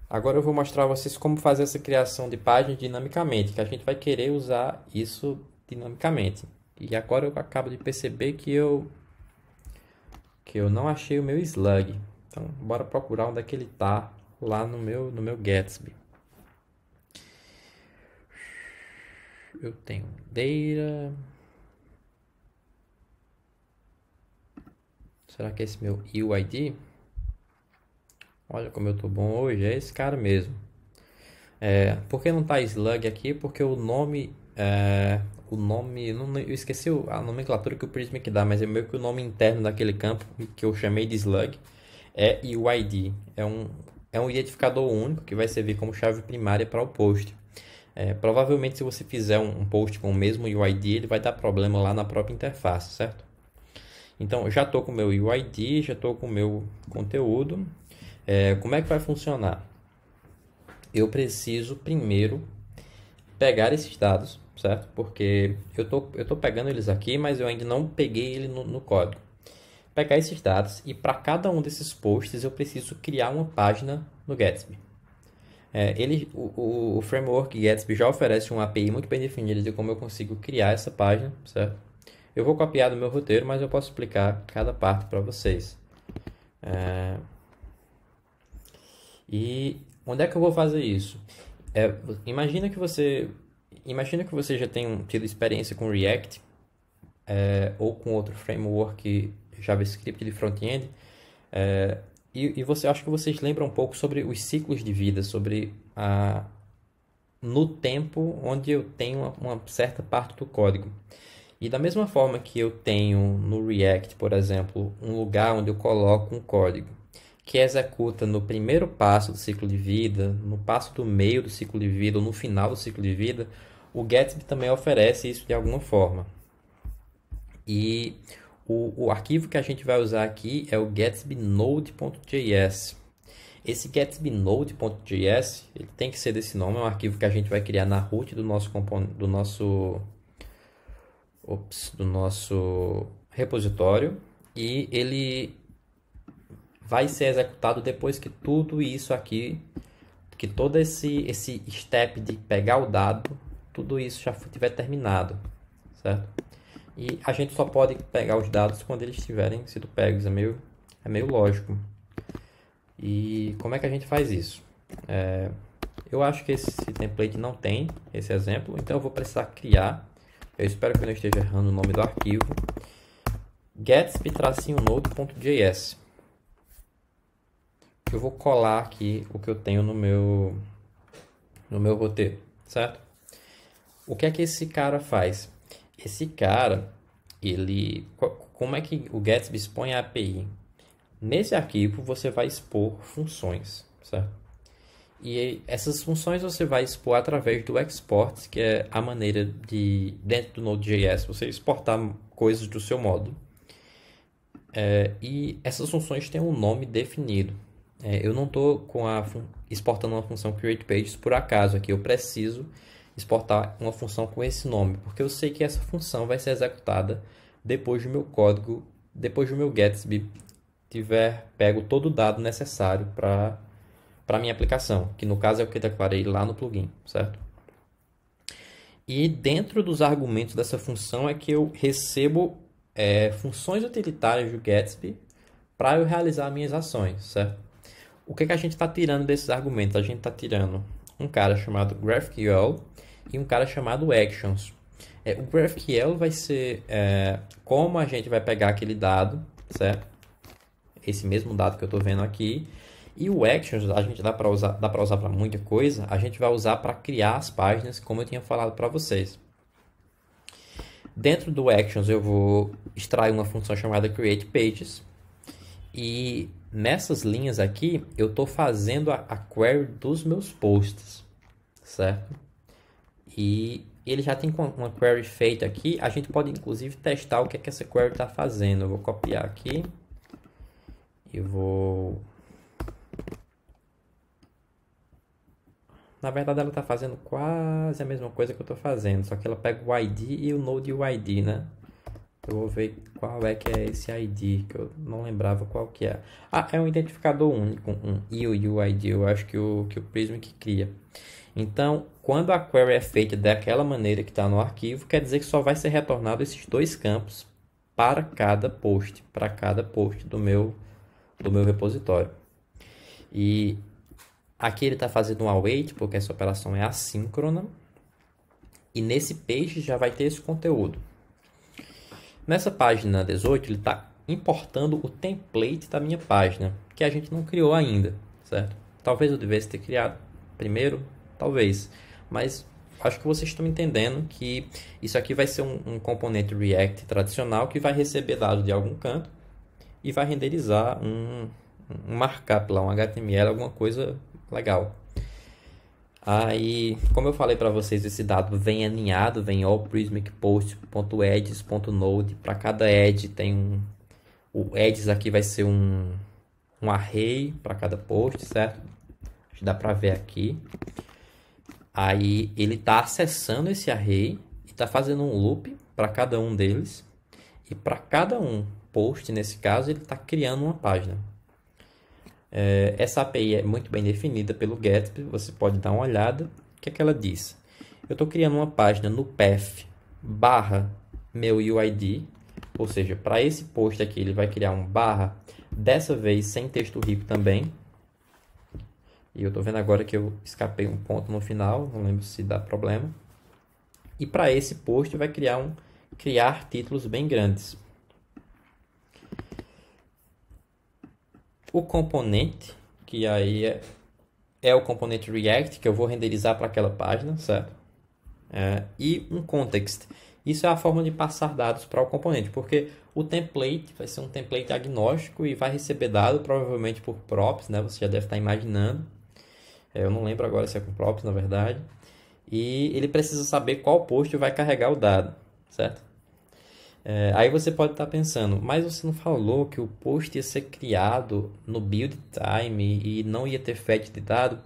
Agora eu vou mostrar a vocês como fazer essa criação de página dinamicamente, que a gente vai querer usar isso dinamicamente. E agora eu acabo de perceber que eu não achei o meu slug. Então, bora procurar onde é que ele está lá no meu Gatsby. Eu tenho data. Será que é esse meu UID? Olha como eu tô bom hoje, é esse cara mesmo. Por que não tá slug aqui? Porque o nome, eu esqueci a nomenclatura que o Prismic dá, mas é meio que o nome interno daquele campo que eu chamei de slug é UID. É um identificador único que vai servir como chave primária para o post. Provavelmente se você fizer um post com o mesmo UID, ele vai dar problema lá na própria interface, certo? Então, já estou com o meu UID, já estou com o meu conteúdo. Como é que vai funcionar? Eu preciso primeiro pegar esses dados, certo? Porque eu tô pegando eles aqui, mas eu ainda não peguei ele no código. Pegar esses dados e para cada um desses posts eu preciso criar uma página no Gatsby. O framework Gatsby já oferece uma API muito bem definida de como eu consigo criar essa página, certo? Eu vou copiar do meu roteiro, mas eu posso explicar cada parte para vocês. E onde é que eu vou fazer isso? Imagina que você já tenha tido experiência com React ou com outro framework JavaScript de front-end. E você acha que vocês lembram um pouco sobre os ciclos de vida, sobre no tempo onde eu tenho uma certa parte do código. E da mesma forma que eu tenho no React, por exemplo, um lugar onde eu coloco um código que executa no primeiro passo do ciclo de vida, no passo do meio do ciclo de vida ou no final do ciclo de vida, o Gatsby também oferece isso de alguma forma. E o arquivo que a gente vai usar aqui é o Gatsby Node.js. Esse Gatsby Node.js, ele tem que ser desse nome, é um arquivo que a gente vai criar na root do nosso repositório, e ele vai ser executado depois que tudo isso aqui, que todo esse step de pegar o dado, tudo isso já tiver terminado, certo? E a gente só pode pegar os dados quando eles tiverem sido pegos, é meio lógico. E como é que a gente faz isso? Eu acho que esse template não tem esse exemplo, então eu vou precisar criar. Eu espero que eu não esteja errando o nome do arquivo. Gatsby-node.js. Eu vou colar aqui o que eu tenho no meu roteiro, certo? O que é que esse cara faz? Esse cara, como é que o Gatsby expõe a API? Nesse arquivo você vai expor funções, certo? E essas funções você vai expor através do export, que é a maneira de, dentro do Node.js, você exportar coisas do seu módulo. E essas funções têm um nome definido. Eu não estou exportando uma função createPages por acaso aqui. Eu preciso exportar uma função com esse nome, porque eu sei que essa função vai ser executada depois do meu código, depois do meu Gatsby tiver pego todo o dado necessário para a minha aplicação, que no caso é o que eu declarei lá no plugin, certo? E dentro dos argumentos dessa função é que eu recebo funções utilitárias do Gatsby para eu realizar minhas ações, certo? O que a gente está tirando desses argumentos? A gente está tirando um cara chamado GraphQL e um cara chamado Actions. O GraphQL vai ser como a gente vai pegar aquele dado, certo? Esse mesmo dado que eu estou vendo aqui. E o Actions, a gente dá para usar para muita coisa. A gente vai usar para criar as páginas, como eu tinha falado para vocês. Dentro do Actions, eu vou extrair uma função chamada CreatePages. E nessas linhas aqui, eu estou fazendo a query dos meus posts, certo? E ele já tem uma query feita aqui. A gente pode, inclusive, testar o que é que essa query está fazendo. Eu vou copiar aqui. E vou... Na verdade, ela está fazendo quase a mesma coisa que eu estou fazendo. Só que ela pega o ID e o Node UID, né? Eu vou ver qual é que é esse ID, que eu não lembrava qual que é. Ah, é um identificador único, um UID. Eu acho que o Prism que cria. Então, quando a query é feita daquela maneira que está no arquivo, quer dizer que só vai ser retornado esses dois campos para cada post do meu repositório. E aqui ele está fazendo um await, porque essa operação é assíncrona. E nesse page já vai ter esse conteúdo. Nessa página 18, ele está importando o template da minha página, que a gente não criou ainda, certo? Talvez eu devesse ter criado primeiro, talvez. Mas acho que vocês estão entendendo que isso aqui vai ser um componente React tradicional que vai receber dados de algum canto e vai renderizar um markup lá, um HTML, alguma coisa legal. Aí, como eu falei para vocês, esse dado vem aninhado, vem allPrismicPost.edges.node. Para cada edge tem o edges aqui vai ser um array para cada post, certo? Acho que dá para ver aqui. Aí ele está acessando esse array e está fazendo um loop para cada um deles. E para cada um post, nesse caso, ele está criando uma página. Essa API é muito bem definida pelo Gatsby, você pode dar uma olhada. O que é que ela diz? Eu estou criando uma página no path barra meu UID, ou seja, para esse post aqui ele vai criar um barra, dessa vez sem texto rico também. E eu estou vendo agora que eu escapei um ponto no final, não lembro se dá problema. E para esse post vai criar títulos bem grandes. O componente, que aí é o componente React, que eu vou renderizar para aquela página, certo? E um context. Isso é a forma de passar dados para o componente, porque o template vai ser um template agnóstico e vai receber dado provavelmente por props, né? Você já deve estar imaginando. Eu não lembro agora se é com props, na verdade. E ele precisa saber qual post vai carregar o dado, certo? Aí você pode estar pensando, mas você não falou que o post ia ser criado no build time e não ia ter fetch de dado?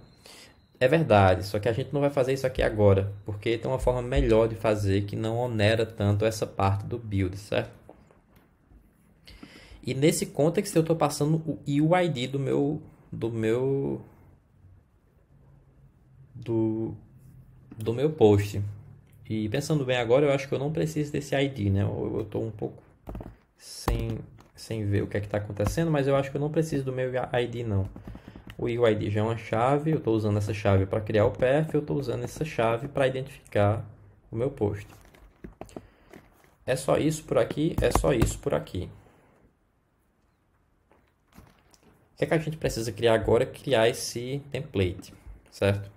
É verdade, só que a gente não vai fazer isso aqui agora, porque tem uma forma melhor de fazer que não onera tanto essa parte do build, certo? E nesse context eu estou passando o UID do meu post. E pensando bem agora, eu acho que eu não preciso desse ID, né? Eu estou um pouco sem ver o que é que está acontecendo, mas eu acho que eu não preciso do meu ID, não. O UID já é uma chave, eu estou usando essa chave para criar o path, eu estou usando essa chave para identificar o meu post. É só isso por aqui, é só isso por aqui. O que é que a gente precisa criar agora? Criar esse template, certo?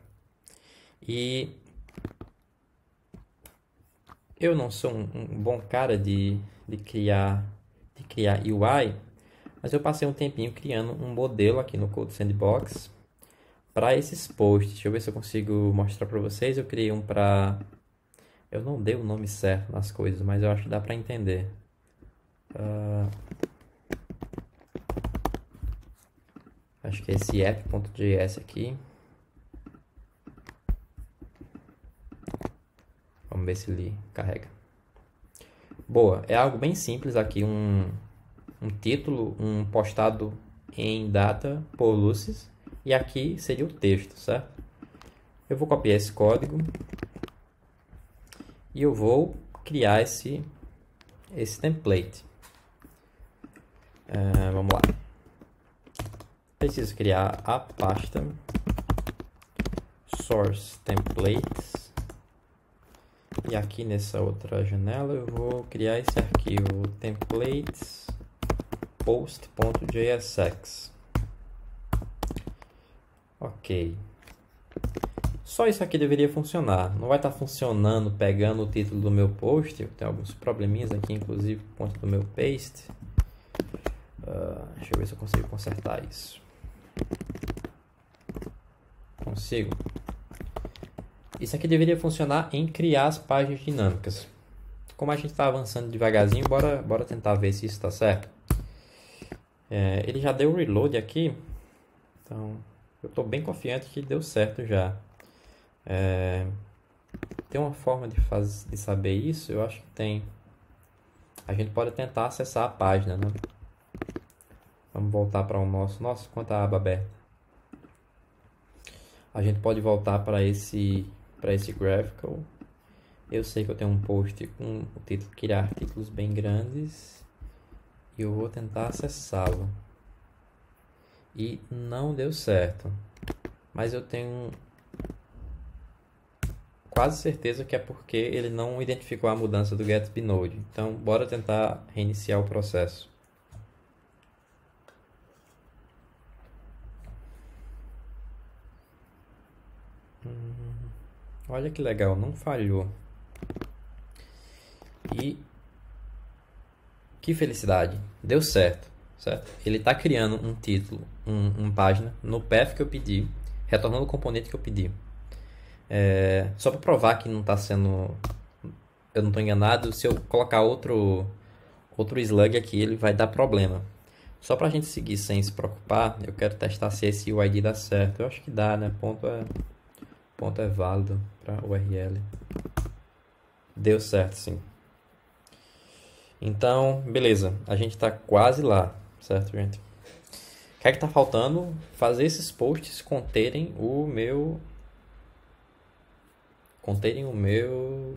E eu não sou um bom cara de criar UI, mas eu passei um tempinho criando um modelo aqui no Code Sandbox para esses posts. Deixa eu ver se eu consigo mostrar para vocês. Eu criei um para... Eu não dei o nome certo nas coisas, mas eu acho que dá para entender. Acho que é esse app.js aqui. Vamos ver se ele carrega. Boa, é algo bem simples aqui, um título, um postado em data por Lucis, e aqui seria o texto, certo? Eu vou copiar esse código e eu vou criar esse template. Vamos lá. Preciso criar a pasta source templates. E aqui nessa outra janela eu vou criar esse arquivo templates post.jsx. Ok. Só isso aqui deveria funcionar. Não vai estar funcionando pegando o título do meu post. Eu tenho alguns probleminhas aqui, inclusive por conta do meu paste. Deixa eu ver se eu consigo consertar isso. Consigo. Isso aqui deveria funcionar em criar as páginas dinâmicas. Como a gente está avançando devagarzinho, bora tentar ver se isso está certo. Ele já deu o reload aqui. Então, eu estou bem confiante que deu certo já. Tem uma forma de saber isso? Eu acho que tem. A gente pode tentar acessar a página, né? Vamos voltar para o nosso... Nossa, quanta aba aberta. A gente pode voltar para esse graphical. Eu sei que eu tenho um post com o título criar títulos bem grandes. E eu vou tentar acessá-lo. E não deu certo. Mas eu tenho quase certeza que é porque ele não identificou a mudança do Gatsby Node. Então, bora tentar reiniciar o processo. Olha que legal, não falhou. E que felicidade, deu certo, certo? Ele está criando um título, uma página no path que eu pedi, retornando o componente que eu pedi. Só para provar que não está sendo, eu não estou enganado, se eu colocar outro slug aqui, ele vai dar problema. Só para a gente seguir sem se preocupar, eu quero testar se esse UID dá certo. Eu acho que dá, né? Ponto é válido para URL. Deu certo, sim. Então, beleza. A gente está quase lá, certo, gente? O que é que está faltando? Fazer esses posts conterem o meu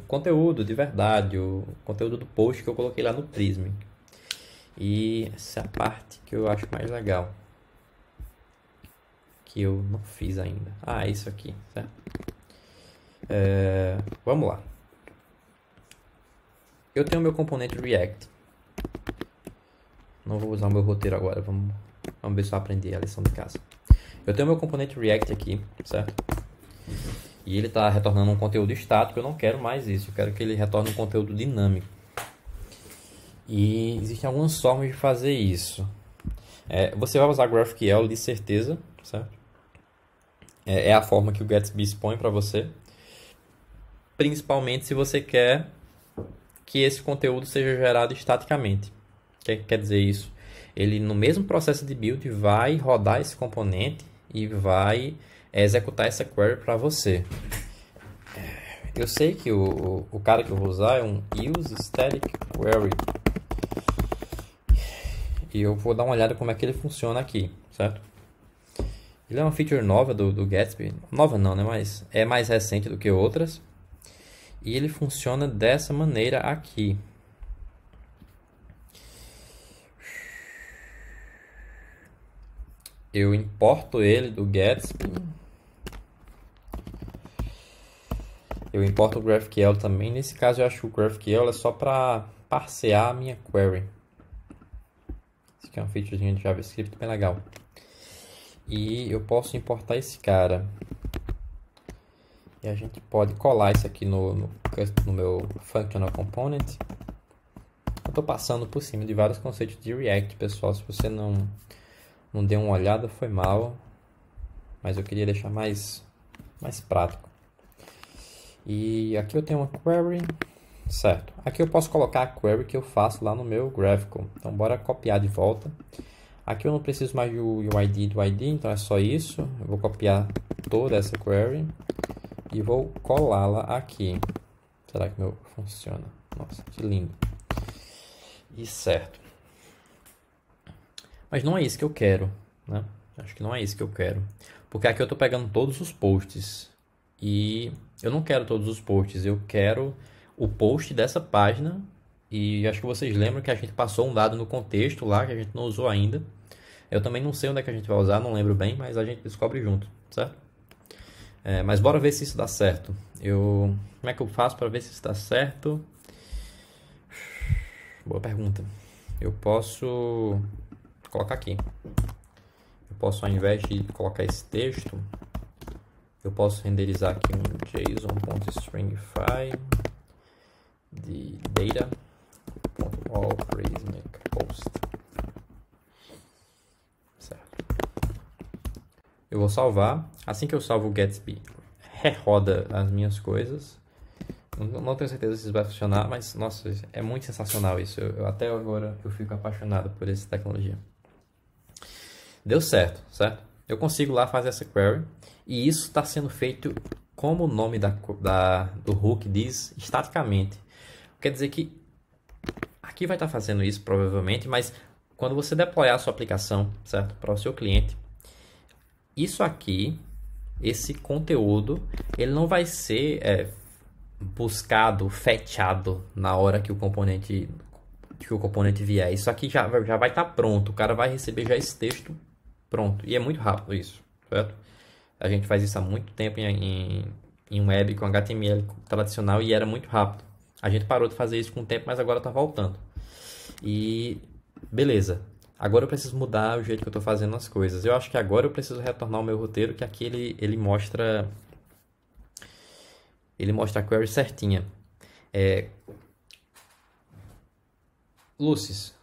conteúdo de verdade, o conteúdo do post que eu coloquei lá no Prism. E essa é a parte que eu acho mais legal, que eu não fiz ainda. Isso aqui, certo? Vamos lá. Eu tenho meu componente React. Não vou usar o meu roteiro agora. Vamos ver se eu aprendi a lição de casa. Eu tenho meu componente React aqui, certo? E ele está retornando um conteúdo estático. Eu não quero mais isso. Eu quero que ele retorne um conteúdo dinâmico. E existem algumas formas de fazer isso. Você vai usar GraphQL de certeza, certo? É a forma que o Gatsby expõe para você. Principalmente se você quer que esse conteúdo seja gerado estaticamente. O que quer dizer isso? Ele, no mesmo processo de build, vai rodar esse componente e vai executar essa query para você. Eu sei que o cara que eu vou usar é um useStaticQuery. E eu vou dar uma olhada como é que ele funciona aqui, certo? Ele é uma feature nova do Gatsby. Nova não, né? Mas é mais recente do que outras. E ele funciona dessa maneira aqui. Eu importo ele do Gatsby. Eu importo o GraphQL também. Nesse caso eu acho que o GraphQL é só para parsear a minha query. Esse aqui é uma featurezinha de JavaScript bem legal. E eu posso importar esse cara. E a gente pode colar isso aqui no meu Functional Component. Eu estou passando por cima de vários conceitos de React, pessoal. Se você não deu uma olhada, foi mal. Mas eu queria deixar mais prático. E aqui eu tenho uma query. Certo. Aqui eu posso colocar a query que eu faço lá no meu Graphical. Então, bora copiar de volta. Aqui eu não preciso mais do UID do ID, então é só isso. Eu vou copiar toda essa query e vou colá-la aqui. Será que meu funciona? Nossa, que lindo. E certo. Mas não é isso que eu quero, né? Acho que não é isso que eu quero. Porque aqui eu estou pegando todos os posts. E eu não quero todos os posts, eu quero o post dessa página. E acho que vocês lembram que a gente passou um dado no contexto lá, que a gente não usou ainda. Eu também não sei onde é que a gente vai usar, não lembro bem, mas a gente descobre junto, certo? Mas bora ver se isso dá certo. Como é que eu faço para ver se isso dá certo? Boa pergunta. Eu posso colocar aqui. Eu posso, ao invés de colocar esse texto, eu posso renderizar aqui um json.stringify de data.allPrismicPost. Certo. Eu vou salvar. Assim que eu salvo o Gatsby, reroda as minhas coisas. Não tenho certeza se isso vai funcionar, mas nossa, é muito sensacional isso. Até agora eu fico apaixonado por essa tecnologia. Deu certo, certo? Eu consigo lá fazer essa query e isso está sendo feito como o nome do hook diz, estaticamente. Quer dizer que aqui vai estar fazendo isso provavelmente, mas quando você deployar a sua aplicação, certo, para o seu cliente, isso aqui, esse conteúdo, ele não vai ser buscado, fetchado na hora que o componente vier. Isso aqui já vai estar pronto. O cara vai receber já esse texto pronto. E é muito rápido isso, certo? A gente faz isso há muito tempo em web com HTML tradicional e era muito rápido. A gente parou de fazer isso com o tempo, mas agora está voltando. E beleza. Agora eu preciso mudar o jeito que eu estou fazendo as coisas. Eu acho que agora eu preciso retornar o meu roteiro, que aqui ele mostra a query certinha. Lucis.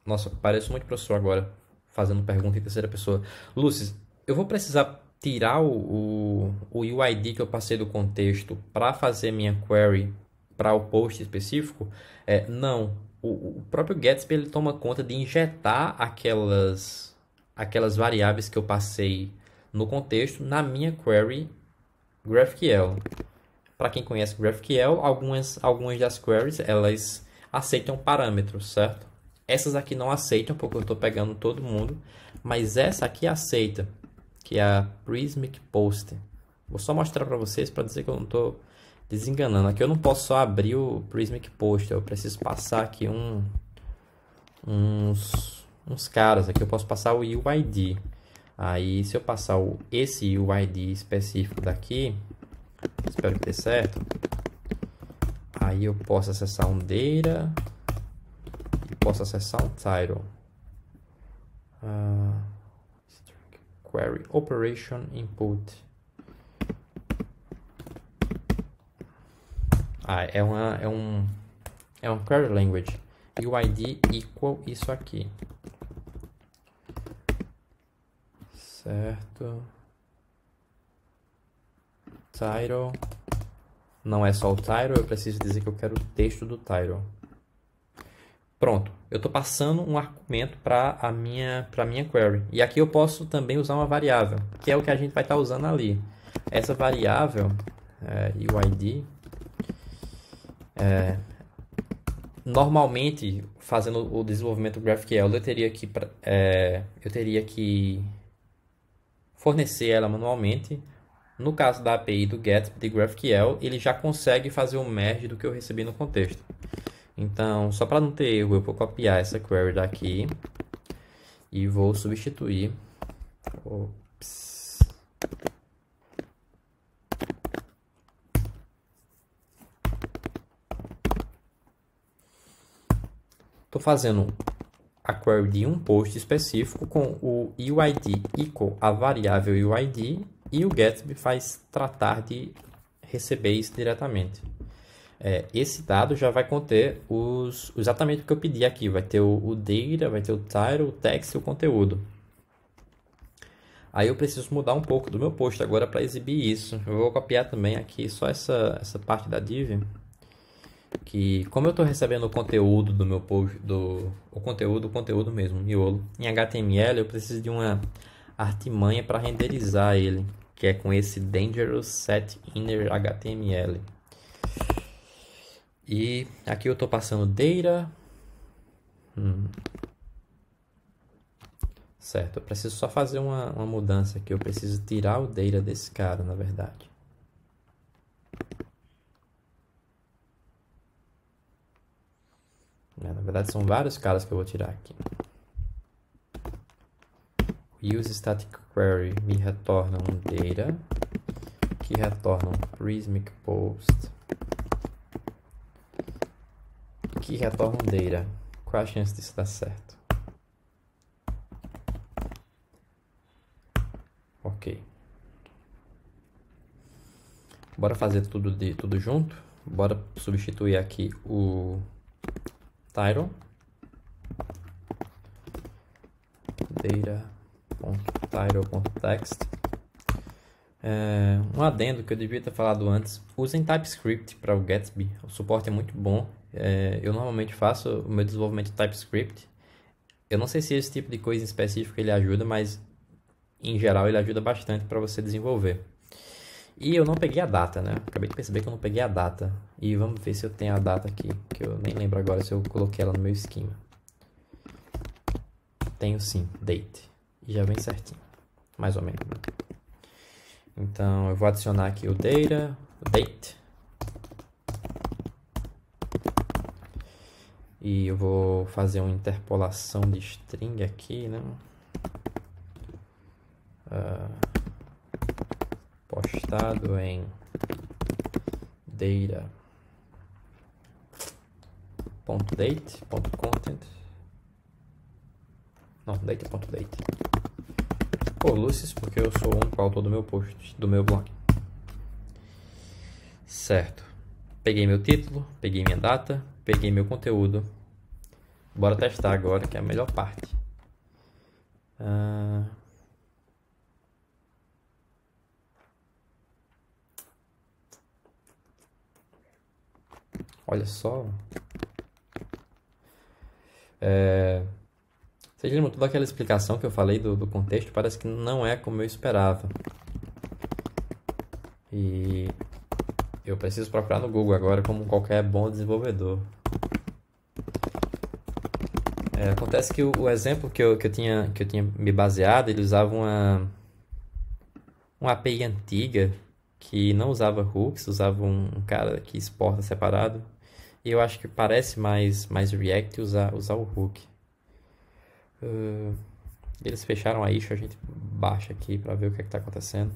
Nossa, pareço muito professor agora, fazendo pergunta em terceira pessoa. Lucis, eu vou precisar tirar o UID que eu passei do contexto para fazer minha query para o post específico? Não. O próprio Gatsby ele toma conta de injetar aquelas variáveis que eu passei no contexto na minha query GraphQL. Para quem conhece GraphQL, algumas das queries elas aceitam parâmetros, certo? Essas aqui não aceitam porque eu estou pegando todo mundo, mas essa aqui aceita, que é a Prismic Post. Vou só mostrar para vocês para dizer que eu não estou desenganando. Aqui eu não posso só abrir o Prismic Post, eu preciso passar aqui uns caras. Aqui eu posso passar o UID. Aí se eu passar esse UID específico daqui, espero que dê certo. Aí eu posso acessar um data e posso acessar um title. Query operation input. É um query language. UID equal isso aqui. Certo. Title. Não é só o title, eu preciso dizer que eu quero o texto do title. Pronto, eu estou passando um argumento para a minha query. E aqui eu posso também usar uma variável, que é o que a gente vai estar usando ali. Essa variável, UID, normalmente, fazendo o desenvolvimento do GraphQL, eu teria que fornecer ela manualmente. No caso da API do Gatsby de GraphQL, ele já consegue fazer o merge do que eu recebi no contexto. Então, só para não ter erro, eu vou copiar essa query daqui e vou substituir. Ops. Estou fazendo a query de um post específico com o UID equal a variável UID e o Gatsby faz tratar de receber isso diretamente. Esse dado já vai conter exatamente o que eu pedi aqui. Vai ter o data, vai ter o title, o text e o conteúdo. Aí eu preciso mudar um pouco do meu post agora para exibir isso. Eu vou copiar também aqui só essa parte da div. Que como eu estou recebendo o conteúdo do meu post, o conteúdo mesmo, miolo, em HTML, eu preciso de uma artimanha para renderizar ele, que é com esse dangerous set inner HTML. E aqui eu estou passando data. Certo, eu preciso só fazer uma mudança aqui. Eu preciso tirar o data desse cara, na verdade. Na verdade, são vários caras que eu vou tirar aqui. Use static query me retorna um data. que retorna um Prismic Post, que retorna um Data. Qual a chance disso dar certo? Ok. Bora fazer tudo junto. Bora substituir aqui o title. Data.title.text. Um adendo que eu devia ter falado antes. Usem TypeScript para o Gatsby. O suporte é muito bom. Eu normalmente faço o meu desenvolvimento em TypeScript. Eu não sei se esse tipo de coisa em específico ele ajuda, mas em geral ele ajuda bastante para você desenvolver. E eu não peguei a data, né? Acabei de perceber que eu não peguei a data. E vamos ver se eu tenho a data aqui, que eu nem lembro agora se eu coloquei ela no meu esquema. Tenho sim, date. E já vem certinho, mais ou menos. Então eu vou adicionar aqui o date. E eu vou fazer uma interpolação de string aqui, né? Postado em data.date.content. Não, data.date. Por Lucis, porque eu sou o único autor do meu post, do meu blog. Certo. Peguei meu título, peguei minha data, peguei meu conteúdo. Bora testar agora, que é a melhor parte. Olha só. Vocês lembram toda aquela explicação que eu falei do contexto? Parece que não é como eu esperava. E eu preciso procurar no Google agora, como qualquer bom desenvolvedor. Acontece que o exemplo que eu tinha me baseado, ele usava uma API antiga que não usava hooks, usava um cara que exporta separado. E eu acho que parece mais React usar o hook. Eles fecharam a issue, a gente baixa aqui para ver o que está acontecendo.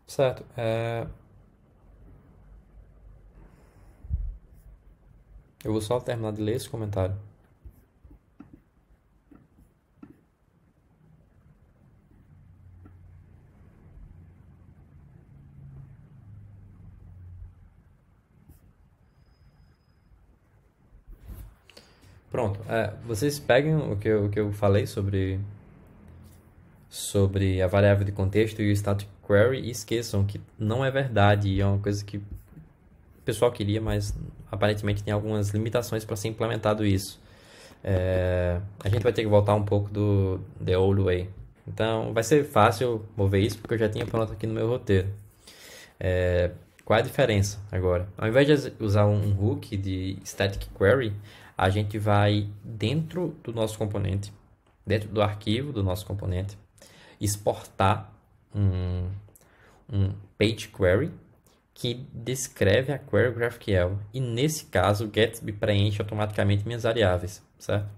Certo. Eu vou só terminar de ler esse comentário. Pronto. Vocês peguem o que eu falei sobre a variável de contexto e o static query e esqueçam que não é verdade. E é uma coisa que o pessoal queria, mas aparentemente tem algumas limitações para ser implementado isso. A gente vai ter que voltar um pouco do The Old Way. Então vai ser fácil mover isso porque eu já tinha pronto aqui no meu roteiro. Qual é a diferença agora? Ao invés de usar um hook de static query, a gente vai dentro do nosso componente, dentro do arquivo do nosso componente, exportar um page query que descreve a query GraphQL. E nesse caso, o Gatsby preenche automaticamente minhas variáveis, certo?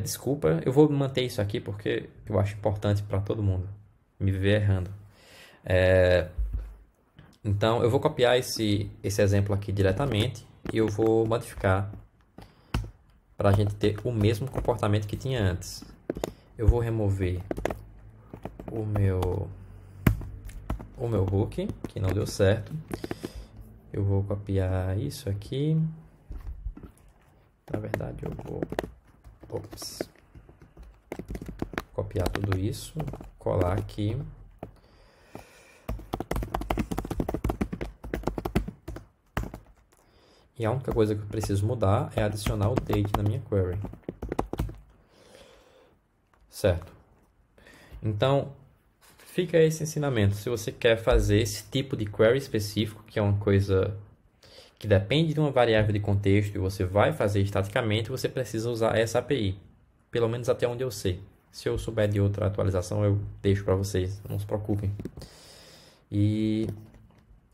Desculpa, eu vou manter isso aqui porque eu acho importante para todo mundo me ver errando. Então, eu vou copiar esse exemplo aqui diretamente e eu vou modificar para a gente ter o mesmo comportamento que tinha antes. Eu vou remover o meu hook, que não deu certo. Eu vou copiar isso aqui. Na verdade, eu vou copiar tudo isso, colar aqui. E a única coisa que eu preciso mudar é adicionar o date na minha query. Certo. Então, fica esse ensinamento. Se você quer fazer esse tipo de query específico, que é uma coisa que depende de uma variável de contexto e você vai fazer estaticamente, você precisa usar essa API. Pelo menos até onde eu sei. Se eu souber de outra atualização, eu deixo para vocês. Não se preocupem. E...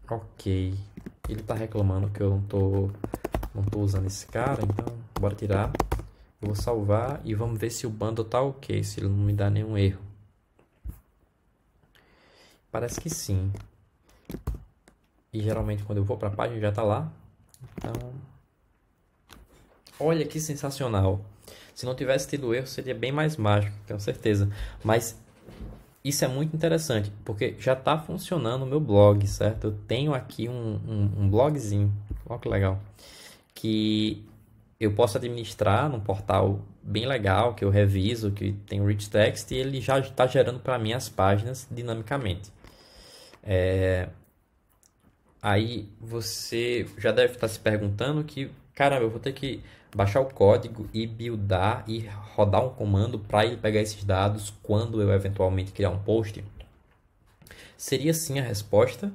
ok. Ele está reclamando que eu não tô usando esse cara, então bora tirar. Eu vou salvar e vamos ver se o bundle tá ok, se ele não me dá nenhum erro. Parece que sim. E geralmente quando eu vou para a página já tá lá. Então, olha que sensacional. Se não tivesse tido erro, seria bem mais mágico, tenho certeza. Mas isso é muito interessante, porque já está funcionando o meu blog, certo? Eu tenho aqui um blogzinho, olha que legal, que eu posso administrar num portal bem legal, que eu reviso, que tem o rich text, e ele já está gerando para mim as páginas dinamicamente. Aí você já deve estar se perguntando que, caramba, eu vou ter que baixar o código e buildar e rodar um comando para ele pegar esses dados quando eu eventualmente criar um post? Seria sim a resposta,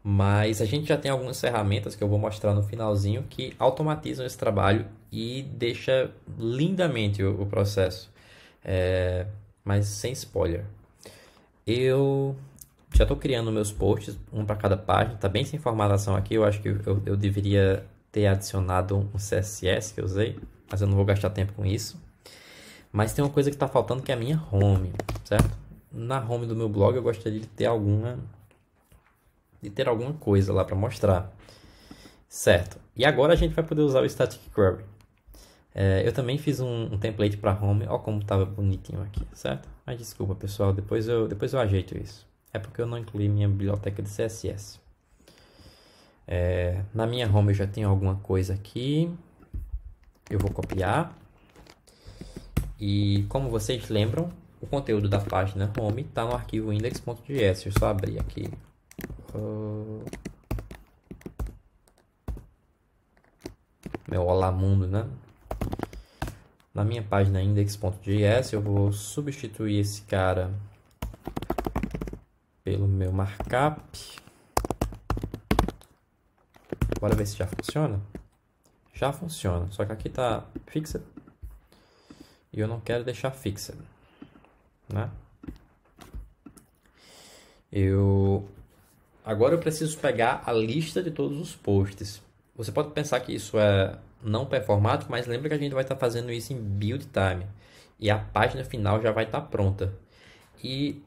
mas a gente já tem algumas ferramentas que eu vou mostrar no finalzinho que automatizam esse trabalho e deixa lindamente o processo. Mas sem spoiler. Eu já estou criando meus posts, um para cada página, tá bem sem informação aqui, eu acho que eu deveria ter adicionado um CSS que eu usei, mas eu não vou gastar tempo com isso. Mas tem uma coisa que está faltando que é a minha home, certo? Na home do meu blog eu gostaria de ter alguma coisa lá para mostrar, certo? E agora a gente vai poder usar o Static Query. Eu também fiz um template para home, olha como estava bonitinho aqui, certo? Mas desculpa pessoal, depois eu ajeito isso. É porque eu não incluí minha biblioteca de CSS. Na minha home eu já tenho alguma coisa aqui. Eu vou copiar. E como vocês lembram, o conteúdo da página home está no arquivo index.js. Eu só abrir aqui. Meu olá mundo, né? Na minha página index.js eu vou substituir esse cara pelo meu markup. Bora ver se já funciona. Já funciona, só que aqui tá fixed e eu não quero deixar fixed, né? Agora eu preciso pegar a lista de todos os posts. Você pode pensar que isso é não performático, mas lembra que a gente vai estar fazendo isso em build time e a página final já vai estar pronta. E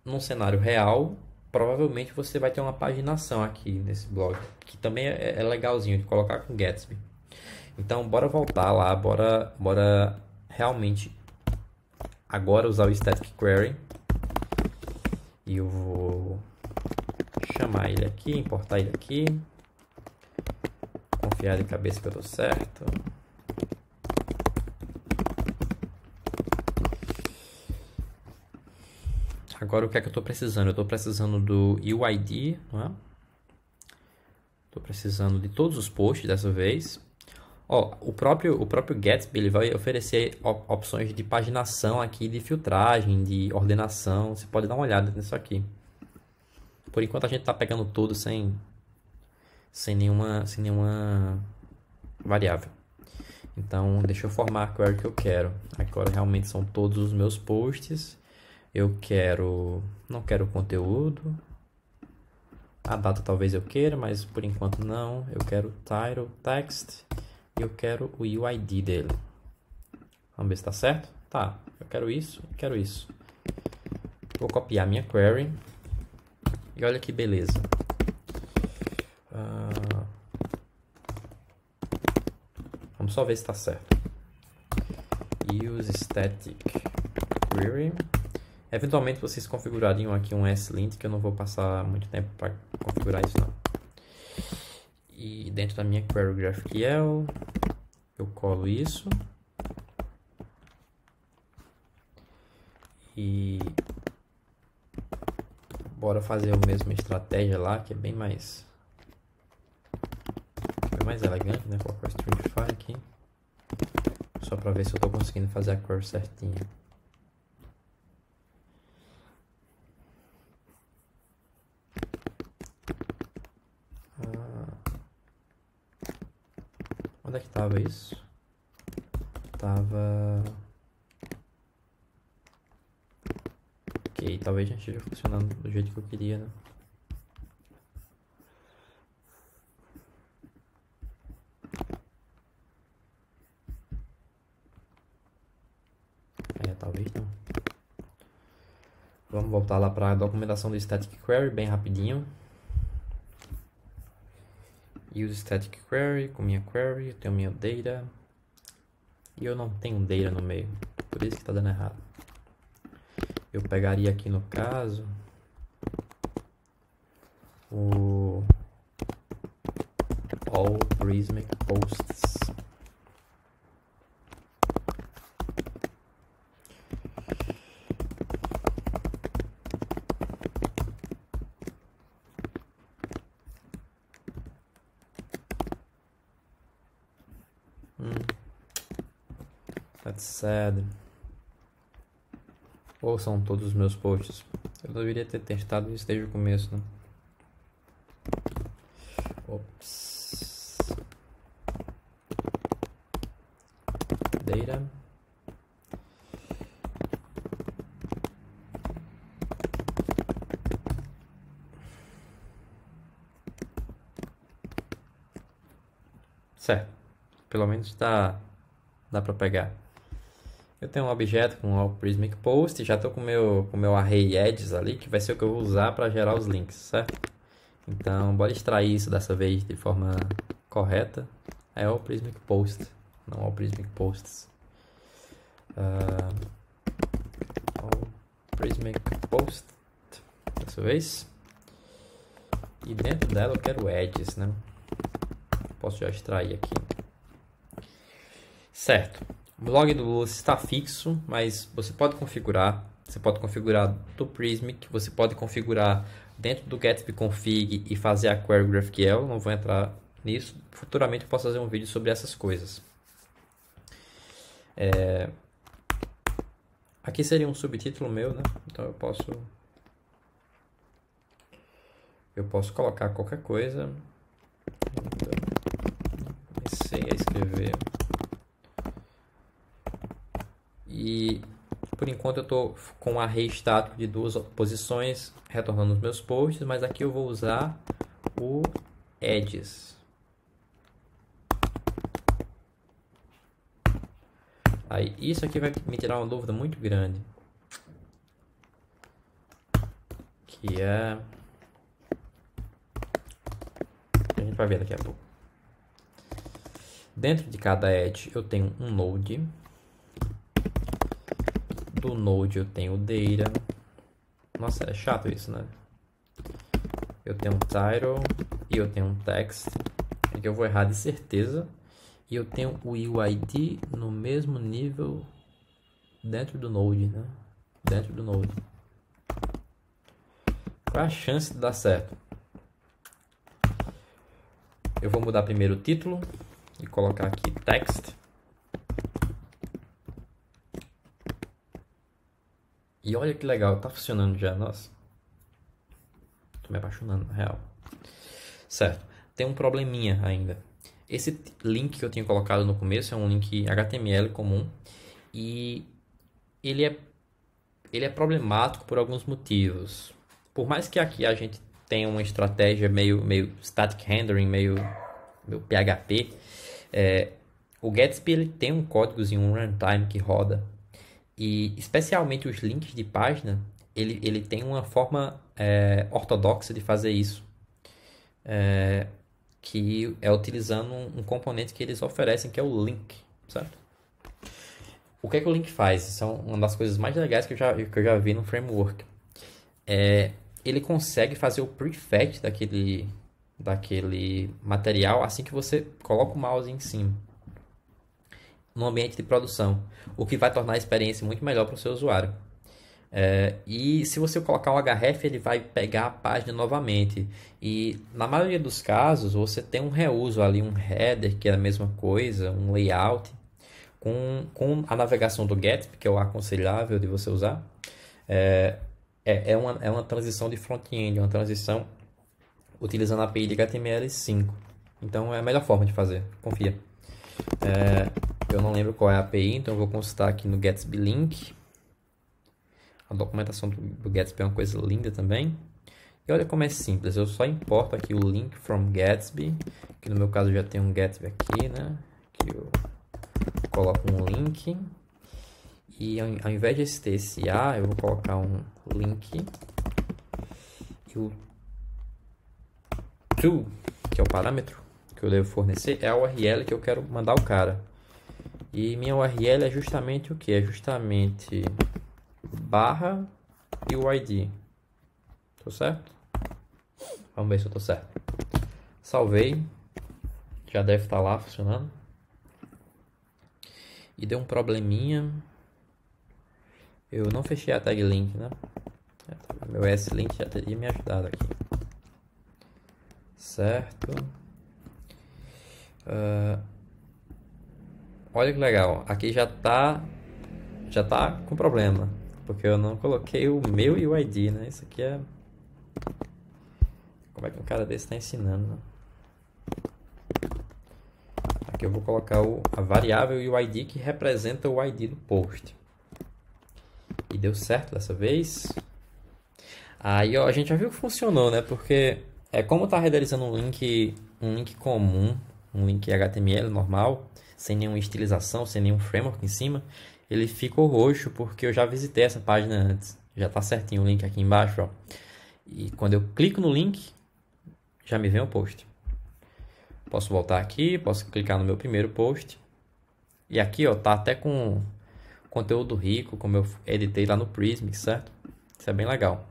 num cenário real, provavelmente você vai ter uma paginação aqui nesse blog, que também é legalzinho de colocar com Gatsby. Então, bora voltar lá, bora realmente agora usar o Static Query. E eu vou chamar ele aqui, importar ele aqui. Confiar de cabeça que eu tô certo. Agora o que é que eu estou precisando? Eu estou precisando do UID, não é? Estou precisando de todos os posts dessa vez. O próprio Gatsby ele vai oferecer opções de paginação aqui, de filtragem, de ordenação. Você pode dar uma olhada nisso aqui. Por enquanto a gente está pegando tudo sem nenhuma variável. Então deixa eu formar a query que eu quero. Agora realmente são todos os meus posts. Não quero conteúdo. A data talvez eu queira, mas por enquanto não. Eu quero title, text e eu quero o UID dele. Vamos ver se está certo? Tá, eu quero isso e quero isso. Vou copiar minha query. E olha que beleza. Vamos só ver se está certo. Use static query. Eventualmente vocês configurariam aqui um slint, que eu não vou passar muito tempo para configurar isso não. E dentro da minha query GraphQL, eu colo isso. E bora fazer a mesma estratégia lá, que é bem mais elegante, né? Colocar o stringify aqui. Só para ver se eu estou conseguindo fazer a query certinha. Onde é que tava isso? Tava... Ok, talvez não esteja funcionando do jeito que eu queria, né? Talvez não. Vamos voltar lá para a documentação do Static Query, bem rapidinho. Use Static Query com minha query, eu tenho minha data. E eu não tenho data no meio, por isso que está dando errado. Eu pegaria aqui no caso o all Prismic posts. That's sad. Ou são todos os meus posts? Eu deveria ter testado isso desde o começo, né? Ops. Data. Certo. Pelo menos dá para pegar. Eu tenho um objeto com o Prismic Post, já estou com o meu array edges ali, que vai ser o que eu vou usar para gerar os links, certo? Então, bora extrair isso dessa vez de forma correta. É o Prismic Post, não o Prismic Posts. Prismic Post, dessa vez. E dentro dela eu quero edges, né? Posso já extrair aqui. Certo. O blog do Lua está fixo, mas você pode configurar. Você pode configurar do Prismic, você pode configurar dentro do Gatsby config e fazer a query GraphQL. Não vou entrar nisso. Futuramente eu posso fazer um vídeo sobre essas coisas. Aqui seria um subtítulo meu, né? Então eu posso colocar qualquer coisa. Comecei a escrever. E por enquanto eu estou com um array estático de 2 posições retornando os meus posts, mas aqui eu vou usar o edges. Aí isso aqui vai me tirar uma dúvida muito grande, que é... a gente vai ver daqui a pouco. Dentro de cada edge eu tenho um node. Do node eu tenho o data. Nossa, é chato isso, né? Eu tenho um title e eu tenho um text. Aqui eu vou errar de certeza. E eu tenho o UID no mesmo nível dentro do node, né? Dentro do node. Qual é a chance de dar certo? Eu vou mudar primeiro o título e colocar aqui text. E olha que legal, tá funcionando já, nossa. Tô me apaixonando, na real. Certo, tem um probleminha ainda. Esse link que eu tinha colocado no começo é um link HTML comum. E ele é problemático por alguns motivos. Por mais que aqui a gente tenha uma estratégia meio static rendering, meio PHP, o Gatsby ele tem um códigozinho, um runtime que roda. E especialmente os links de página, ele tem uma forma ortodoxa de fazer isso. Que é utilizando um componente que eles oferecem, que é o link, certo? O que é que o link faz? Isso é uma das coisas mais legais que eu já vi no framework. Ele consegue fazer o prefetch daquele material assim que você coloca o mouse em cima, no ambiente de produção, o que vai tornar a experiência muito melhor para o seu usuário. E se você colocar um href, ele vai pegar a página novamente. E na maioria dos casos, você tem um reuso ali, um header, que é a mesma coisa, um layout, com a navegação do Gatsby, que é o aconselhável de você usar. É uma transição de front-end, uma transição utilizando a API de HTML5. Então é a melhor forma de fazer, confia. Eu não lembro qual é a API, então eu vou consultar aqui no Gatsby Link. A documentação do Gatsby é uma coisa linda também. E olha como é simples, eu só importo aqui o link from Gatsby, que no meu caso já tem um Gatsby aqui, né? Que eu coloco um link. E ao invés de esse ter esse A, eu vou colocar um link. E o to, que é o parâmetro que eu devo fornecer, é a URL que eu quero mandar o cara. E minha URL é justamente o que? É justamente barra e o ID. Tô certo? Vamos ver se eu tô certo. Salvei. Já deve estar lá funcionando. E deu um probleminha. Eu não fechei a tag link, né? Meu S-Link já teria me ajudado aqui. Certo. Olha que legal. Aqui já tá com problema. Porque eu não coloquei o meu e o ID, né? Isso aqui é... Como é que um cara desse está ensinando, né? Aqui eu vou colocar a variável e o ID que representa o ID do post. E deu certo dessa vez. Aí ó, a gente já viu que funcionou, né? Porque como está renderizando um link comum, um link HTML normal, sem nenhuma estilização, sem nenhum framework em cima, ele ficou roxo porque eu já visitei essa página antes. Já está certinho o link aqui embaixo, ó. E quando eu clico no link, já me vem o post. Posso voltar aqui, posso clicar no meu primeiro post. E aqui, ó, tá até com conteúdo rico, como eu editei lá no Prism, certo? Isso é bem legal.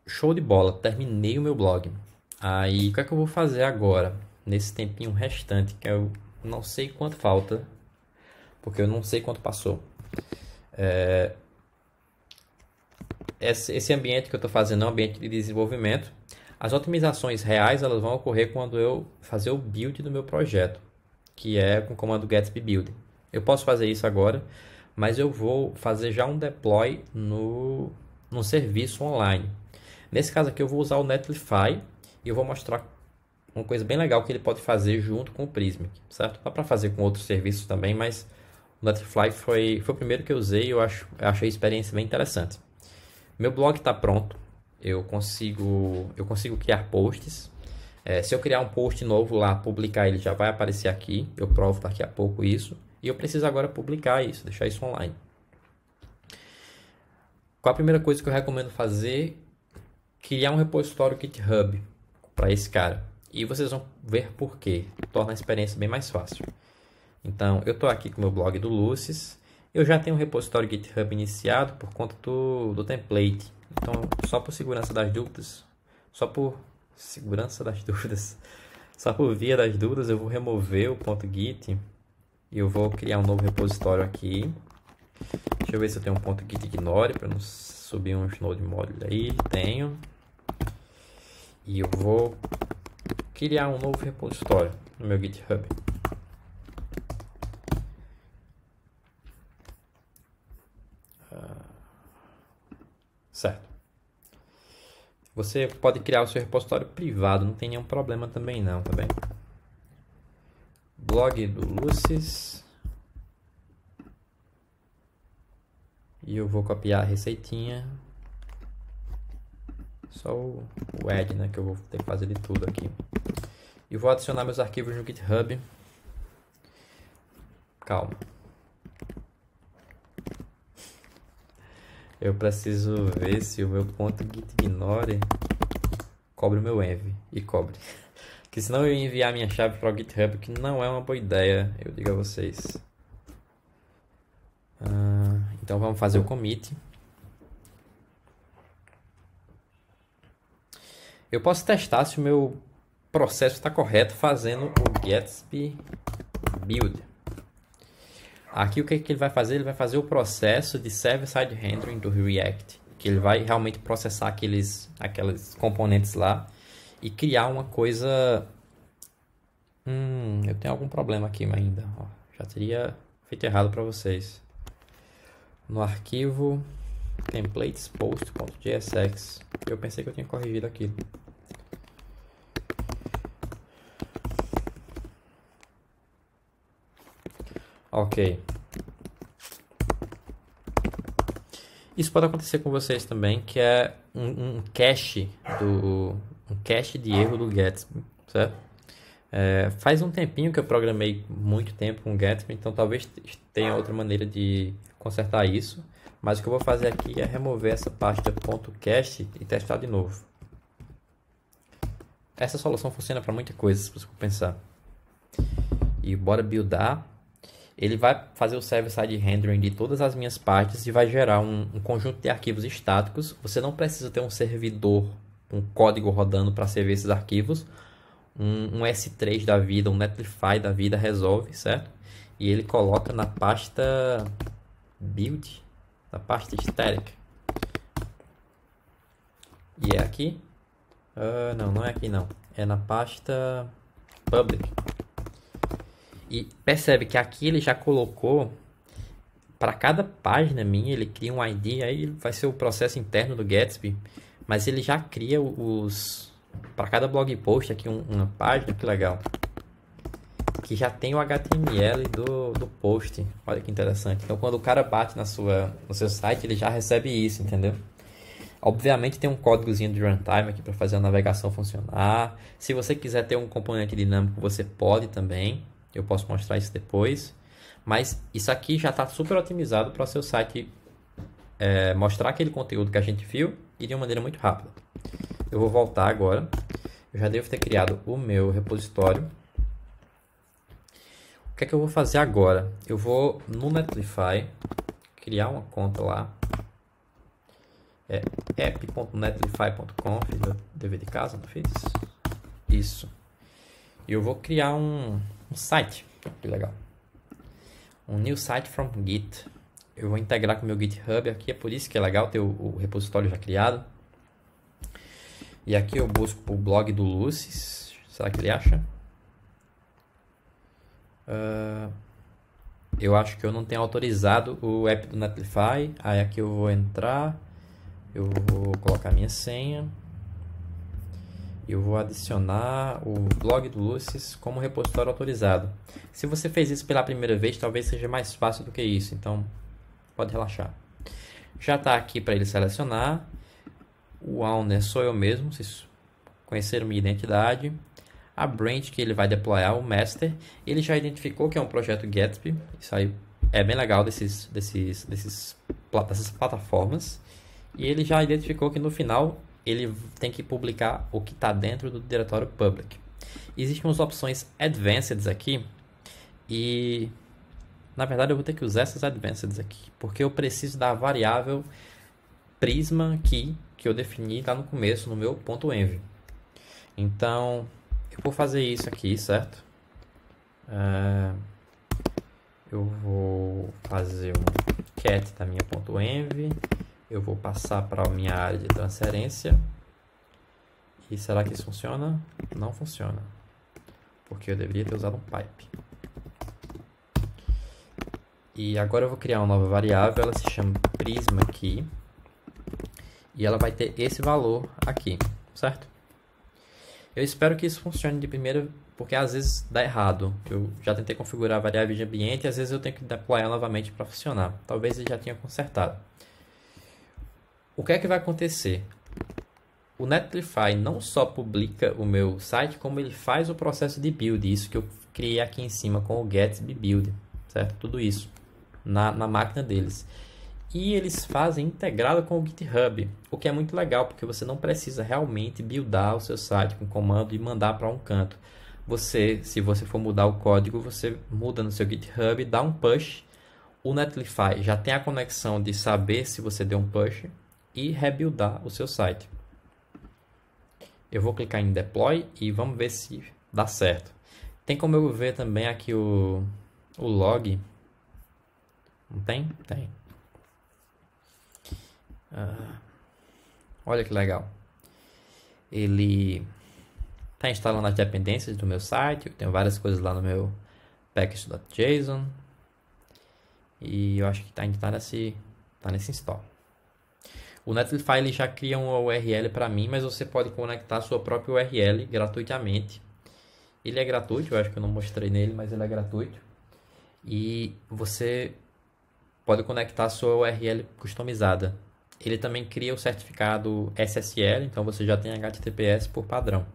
Show de bola, terminei o meu blog. Aí, o que é que eu vou fazer agora? Nesse tempinho restante, que eu não sei quanto falta, porque eu não sei quanto passou. Esse ambiente que eu estou fazendo é um ambiente de desenvolvimento. As otimizações reais elas vão ocorrer quando eu fazer o build do meu projeto, que é com o comando Gatsby Build. Eu posso fazer isso agora, mas eu vou fazer já um deploy no serviço online. Nesse caso aqui eu vou usar o Netlify e eu vou mostrar uma coisa bem legal que ele pode fazer junto com o Prismic, certo? Dá para fazer com outros serviços também, mas o Netlify foi o primeiro que eu usei e eu achei a experiência bem interessante. Meu blog está pronto, eu consigo criar posts. Se eu criar um post novo lá, publicar ele já vai aparecer aqui, eu provo daqui a pouco isso. E eu preciso agora publicar isso, deixar isso online. Qual a primeira coisa que eu recomendo fazer? Criar um repositório GitHub para esse cara. E vocês vão ver por quê, torna a experiência bem mais fácil. Então, eu estou aqui com o meu blog do Lucis. Eu já tenho um repositório GitHub iniciado por conta do template. Então, só por segurança das dúvidas, só por via das dúvidas, eu vou remover o .git e eu vou criar um novo repositório aqui. Deixa eu ver se eu tenho um .git ignore para não subir uns node module aí. Tenho. E eu vou criar um novo repositório no meu GitHub. Certo. Você pode criar o seu repositório privado, não tem nenhum problema também não, tá bem? Blog do Lucis. E eu vou copiar a receitinha. Só o add, né, que eu vou ter que fazer de tudo aqui. E vou adicionar meus arquivos no GitHub. Calma. Eu preciso ver se o meu .gitignore cobre o meu env. E cobre. Porque senão eu ia enviar minha chave para o GitHub, que não é uma boa ideia, eu digo a vocês. Então vamos fazer o commit. Eu posso testar se o meu processo está correto fazendo o Gatsby build. Aqui o que ele vai fazer? Ele vai fazer o processo de server-side rendering do React, que ele vai realmente processar aqueles componentes lá e criar uma coisa... eu tenho algum problema aqui ainda. Ó, já teria feito errado para vocês. No arquivo templates post.jsx, eu pensei que eu tinha corrigido aquilo. Ok. Isso pode acontecer com vocês também, que é um cache um cache de erro do Gatsby, certo? Faz um tempinho que eu programei muito tempo com o Gatsby, então talvez tenha outra maneira de consertar isso. Mas o que eu vou fazer aqui é remover essa pasta .cache e testar de novo. Essa solução funciona para muita coisa, se você for pensar. E bora buildar. Ele vai fazer o server-side rendering de todas as minhas partes e vai gerar um conjunto de arquivos estáticos. Você não precisa ter um servidor com código rodando para servir esses arquivos. Um S3 da vida, um Netlify da vida resolve, certo? E ele coloca na pasta build, na pasta static. E é aqui? Não é aqui não. É na pasta public. E percebe que aqui ele já colocou, para cada página minha, ele cria um ID, aí vai ser o processo interno do Gatsby, mas ele já cria para cada blog post aqui uma página, que legal, que já tem o HTML do post. Olha que interessante. Então quando o cara bate no seu site, ele já recebe isso, entendeu? Obviamente tem um códigozinho de runtime aqui para fazer a navegação funcionar. Se você quiser ter um componente dinâmico, você pode também. Eu posso mostrar isso depois. Mas isso aqui já está super otimizado para o seu site mostrar aquele conteúdo que a gente viu e de uma maneira muito rápida. Eu vou voltar agora. Eu já devo ter criado o meu repositório. O que é que eu vou fazer agora? Eu vou no Netlify criar uma conta lá. app.netlify.com. Fiz o dever de casa, não fiz? Isso. E eu vou criar um site. Que legal. Um new site from Git. Eu vou integrar com o meu GitHub aqui. É por isso que é legal ter o repositório já criado. E aqui eu busco o blog do Lucis. Será que ele acha? Eu acho que eu não tenho autorizado o app do Netlify. Aí aqui eu vou entrar. Eu vou colocar minha senha. Eu vou adicionar o blog do Lucis como repositório autorizado. Se você fez isso pela primeira vez, talvez seja mais fácil do que isso. Então, pode relaxar. Já está aqui para ele selecionar. O owner sou eu mesmo, vocês conheceram minha identidade. A branch que ele vai deployar, o master, ele já identificou que é um projeto Gatsby. Isso aí é bem legal dessas plataformas. E ele já identificou que no final ele tem que publicar o que está dentro do diretório public. Existem umas opções advanced aqui. E na verdade eu vou ter que usar essas advanced aqui, porque eu preciso da variável prisma key que eu defini lá no começo no meu .env. Então eu vou fazer isso aqui, certo? Eu vou fazer um cat da minha .env. Eu vou passar para a minha área de transferência. E será que isso funciona? Não funciona, porque eu deveria ter usado um pipe. E agora eu vou criar uma nova variável. Ela se chama prisma key. E ela vai ter esse valor aqui, certo? Eu espero que isso funcione de primeira, porque às vezes dá errado. Eu já tentei configurar a variável de ambiente e às vezes eu tenho que deployar novamente para funcionar. Talvez ele já tenha consertado. O que é que vai acontecer? O Netlify não só publica o meu site, como ele faz o processo de build. Isso que eu criei aqui em cima com o Gatsby Build, certo? Tudo isso na máquina deles. E eles fazem integrado com o GitHub, o que é muito legal, porque você não precisa realmente buildar o seu site com comando e mandar para um canto. Se você for mudar o código, você muda no seu GitHub, dá um push. O Netlify já tem a conexão de saber se você deu um push e rebuildar o seu site. Eu vou clicar em Deploy e vamos ver se dá certo. Tem como eu ver também aqui o log. Não tem? Tem. Olha que legal. Ele está instalando as dependências do meu site. Eu tenho várias coisas lá no meu package.json. E eu acho que ainda tá nesse install. O Netlify ele já cria uma URL para mim, mas você pode conectar a sua própria URL gratuitamente. Ele é gratuito, eu acho que eu não mostrei nele, mas ele é gratuito. e você pode conectar a sua URL customizada. Ele também cria o certificado SSL, então você já tem HTTPS por padrão.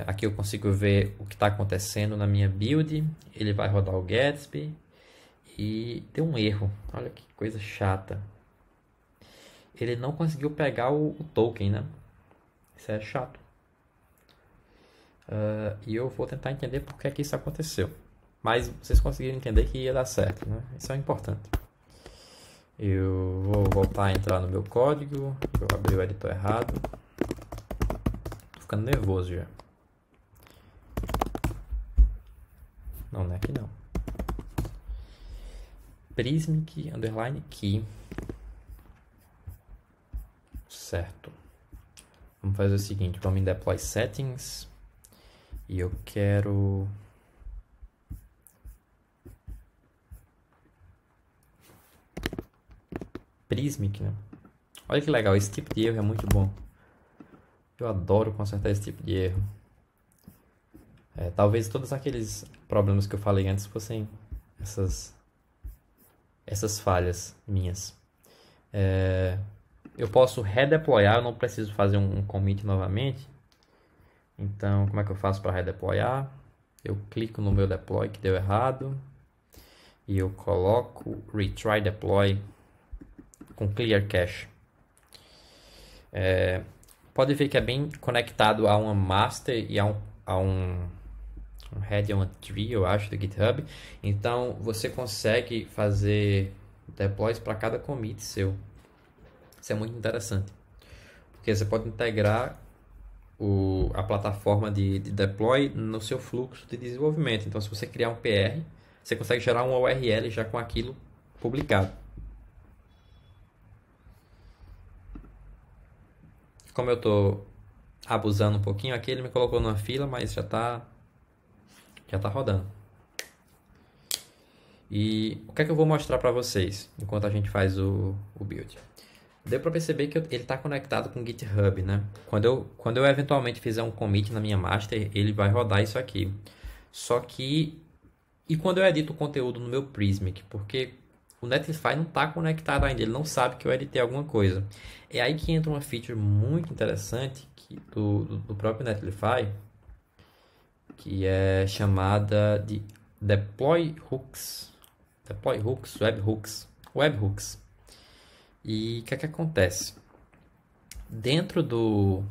Aqui eu consigo ver o que está acontecendo na minha build. Ele vai rodar o Gatsby e deu um erro. Olha que coisa chata. Ele não conseguiu pegar o token, né? Isso é chato. E eu vou tentar entender por que isso aconteceu. Mas vocês conseguiram entender que ia dar certo, né? Isso é importante. Eu vou voltar a entrar no meu código. Eu abri o editor errado. Tô ficando nervoso já. Não é aqui não. Prismic underline key. Certo. Vamos fazer o seguinte. Vamos em deploy settings. E eu quero... Prismic, né? Olha que legal, esse tipo de erro é muito bom. Eu adoro consertar esse tipo de erro. Talvez todos aqueles problemas que eu falei antes fossem essas falhas minhas. Eu posso redeployar, eu não preciso fazer um commit novamente. Então, como é que eu faço para redeployar? Eu clico no meu deploy que deu errado. E eu coloco retry deploy com clear cache. Pode ver que é bem conectado a uma master e a um head on a tree, eu acho, do GitHub. Então você consegue fazer deploys para cada commit seu. Isso é muito interessante, porque você pode integrar a plataforma de deploy no seu fluxo de desenvolvimento. Então, se você criar um PR, você consegue gerar uma URL já com aquilo publicado. Como eu estou abusando um pouquinho aqui, ele me colocou numa fila, mas já tá rodando. E o que é que eu vou mostrar para vocês enquanto a gente faz o build? Deu para perceber que ele está conectado com o GitHub, né? Quando eu eventualmente fizer um commit na minha master, ele vai rodar isso aqui. Só que... E quando eu edito o conteúdo no meu Prismic? Porque o Netlify não está conectado ainda, ele não sabe que eu editei alguma coisa. É aí que entra uma feature muito interessante do próprio Netlify, que é chamada de Deploy Hooks. Deploy Hooks, Webhooks. E o que é que acontece? Dentro do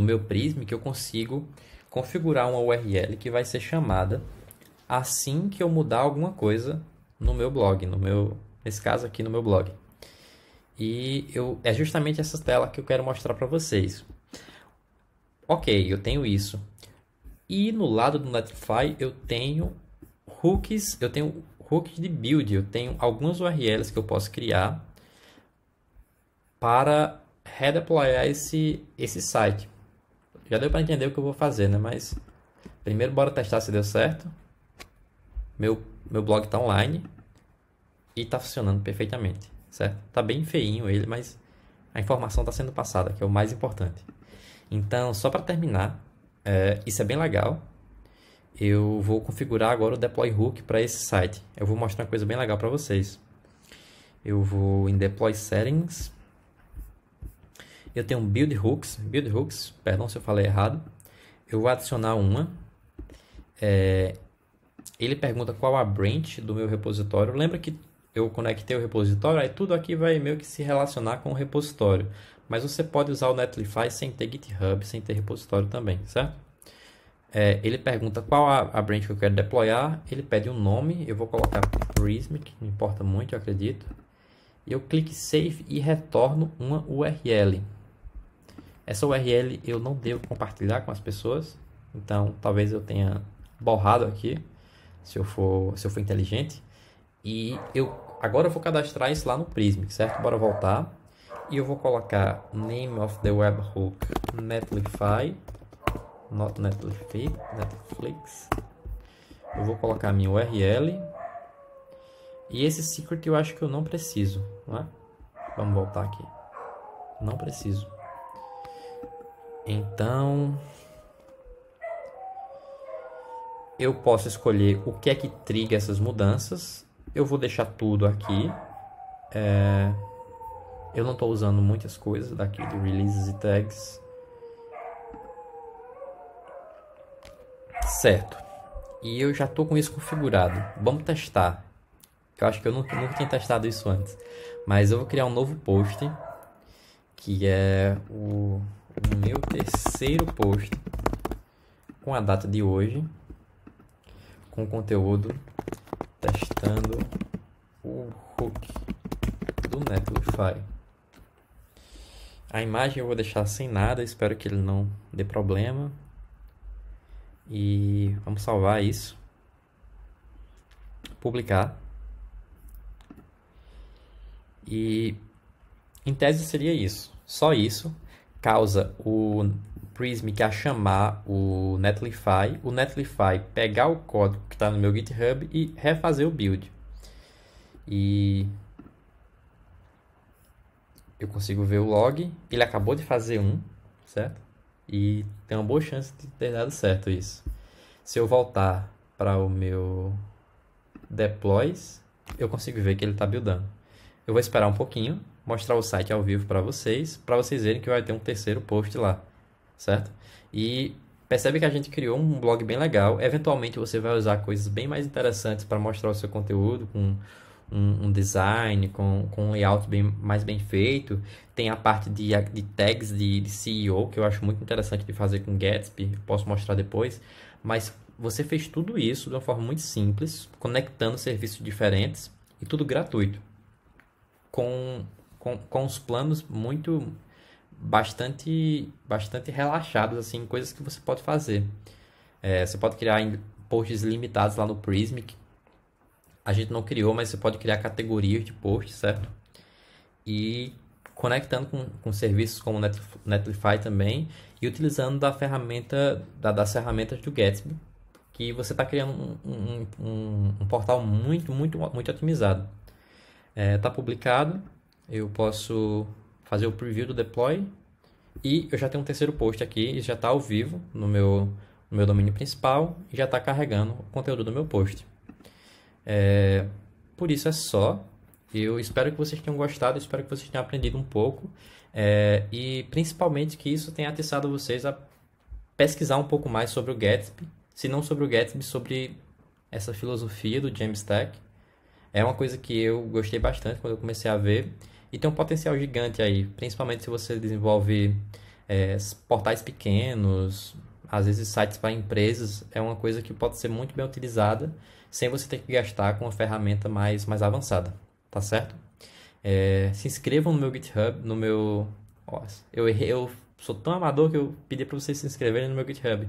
meu Prismic eu consigo configurar uma URL que vai ser chamada assim que eu mudar alguma coisa no meu blog, nesse caso aqui no meu blog. E é justamente essa tela que eu quero mostrar para vocês. Ok, eu tenho isso. E no lado do Netlify eu tenho hooks de build, eu tenho algumas URLs que eu posso criar para redeployar esse site. Já deu para entender o que eu vou fazer, né? Mas primeiro bora testar se deu certo. Meu blog está online e está funcionando perfeitamente, certo? Tá bem feinho ele, mas a informação está sendo passada, que é o mais importante. Então, só para terminar, isso é bem legal. Eu vou configurar agora o deploy hook para esse site. Eu vou mostrar uma coisa bem legal para vocês. Eu vou em deploy settings. Eu tenho build hooks, perdão se eu falei errado. Eu vou adicionar uma. Ele pergunta qual a branch do meu repositório. Lembra que eu conectei o repositório, aí tudo aqui vai meio que se relacionar com o repositório. Mas você pode usar o Netlify sem ter GitHub, sem ter repositório também, certo? Ele pergunta qual a branch que eu quero deployar. Ele pede um nome, eu vou colocar Prismic, não importa muito, eu acredito. E eu clico Save e retorno uma URL. Essa URL eu não devo compartilhar com as pessoas, então talvez eu tenha borrado aqui, se eu for inteligente. E agora eu vou cadastrar isso lá no Prismic, certo? Bora voltar. E eu vou colocar name of the webhook Netlify, not Netflix. Eu vou colocar a minha URL. E esse secret eu acho que eu não preciso, não é? Vamos voltar aqui. Não preciso. Então, eu posso escolher o que é que triga essas mudanças. Eu vou deixar tudo aqui. Eu não estou usando muitas coisas daqui do releases e tags. Certo. E eu já estou com isso configurado. Vamos testar. Eu acho que eu nunca tinha testado isso antes. Mas eu vou criar um novo post, que é o meu terceiro post, com a data de hoje, com conteúdo testando o hook do Netlify. A imagem eu vou deixar sem nada, espero que ele não dê problema. E vamos salvar isso. Publicar. E em tese seria isso. Só isso causa o Prismic a chamar o Netlify pegar o código que está no meu GitHub e refazer o build. E eu consigo ver o log. Ele acabou de fazer um, certo? E tem uma boa chance de ter dado certo isso. Se eu voltar para o meu deploys, eu consigo ver que ele está buildando. Eu vou esperar um pouquinho, mostrar o site ao vivo para vocês verem que vai ter um terceiro post lá, certo? E percebe que a gente criou um blog bem legal. Eventualmente você vai usar coisas bem mais interessantes para mostrar o seu conteúdo, com um design, com um layout mais bem feito. Tem a parte de tags de CEO, que eu acho muito interessante de fazer com Gatsby, posso mostrar depois. Mas você fez tudo isso de uma forma muito simples, conectando serviços diferentes e tudo gratuito. Com os planos bastante relaxados, assim, coisas que você pode fazer. Você pode criar posts limitados lá no Prismic. A gente não criou, mas você pode criar categorias de posts, certo? E conectando com serviços como o Netlify também, e utilizando das ferramentas do Gatsby, que você está criando um portal muito otimizado. Está publicado, eu posso fazer o preview do deploy, e eu já tenho um terceiro post aqui, e já está ao vivo no meu domínio principal, e já está carregando o conteúdo do meu post. Por isso é só. Eu espero que vocês tenham gostado, espero que vocês tenham aprendido um pouco, e principalmente que isso tenha atiçado vocês a pesquisar um pouco mais sobre o Gatsby, se não sobre o Gatsby, sobre essa filosofia do Jamstack. É uma coisa que eu gostei bastante quando eu comecei a ver, e tem um potencial gigante aí, principalmente se você desenvolve portais pequenos, às vezes sites para empresas. É uma coisa que pode ser muito bem utilizada, sem você ter que gastar com uma ferramenta mais avançada, tá certo? Se inscrevam no meu GitHub, no meu... Nossa, eu sou tão amador que eu pedi para vocês se inscreverem no meu GitHub.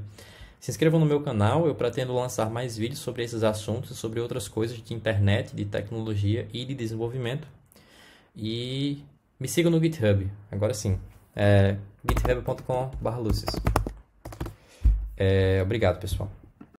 Se inscrevam no meu canal, eu pretendo lançar mais vídeos sobre esses assuntos, sobre outras coisas de internet, de tecnologia e de desenvolvimento. E me sigam no GitHub, agora sim, github.com/lucius. Obrigado, pessoal.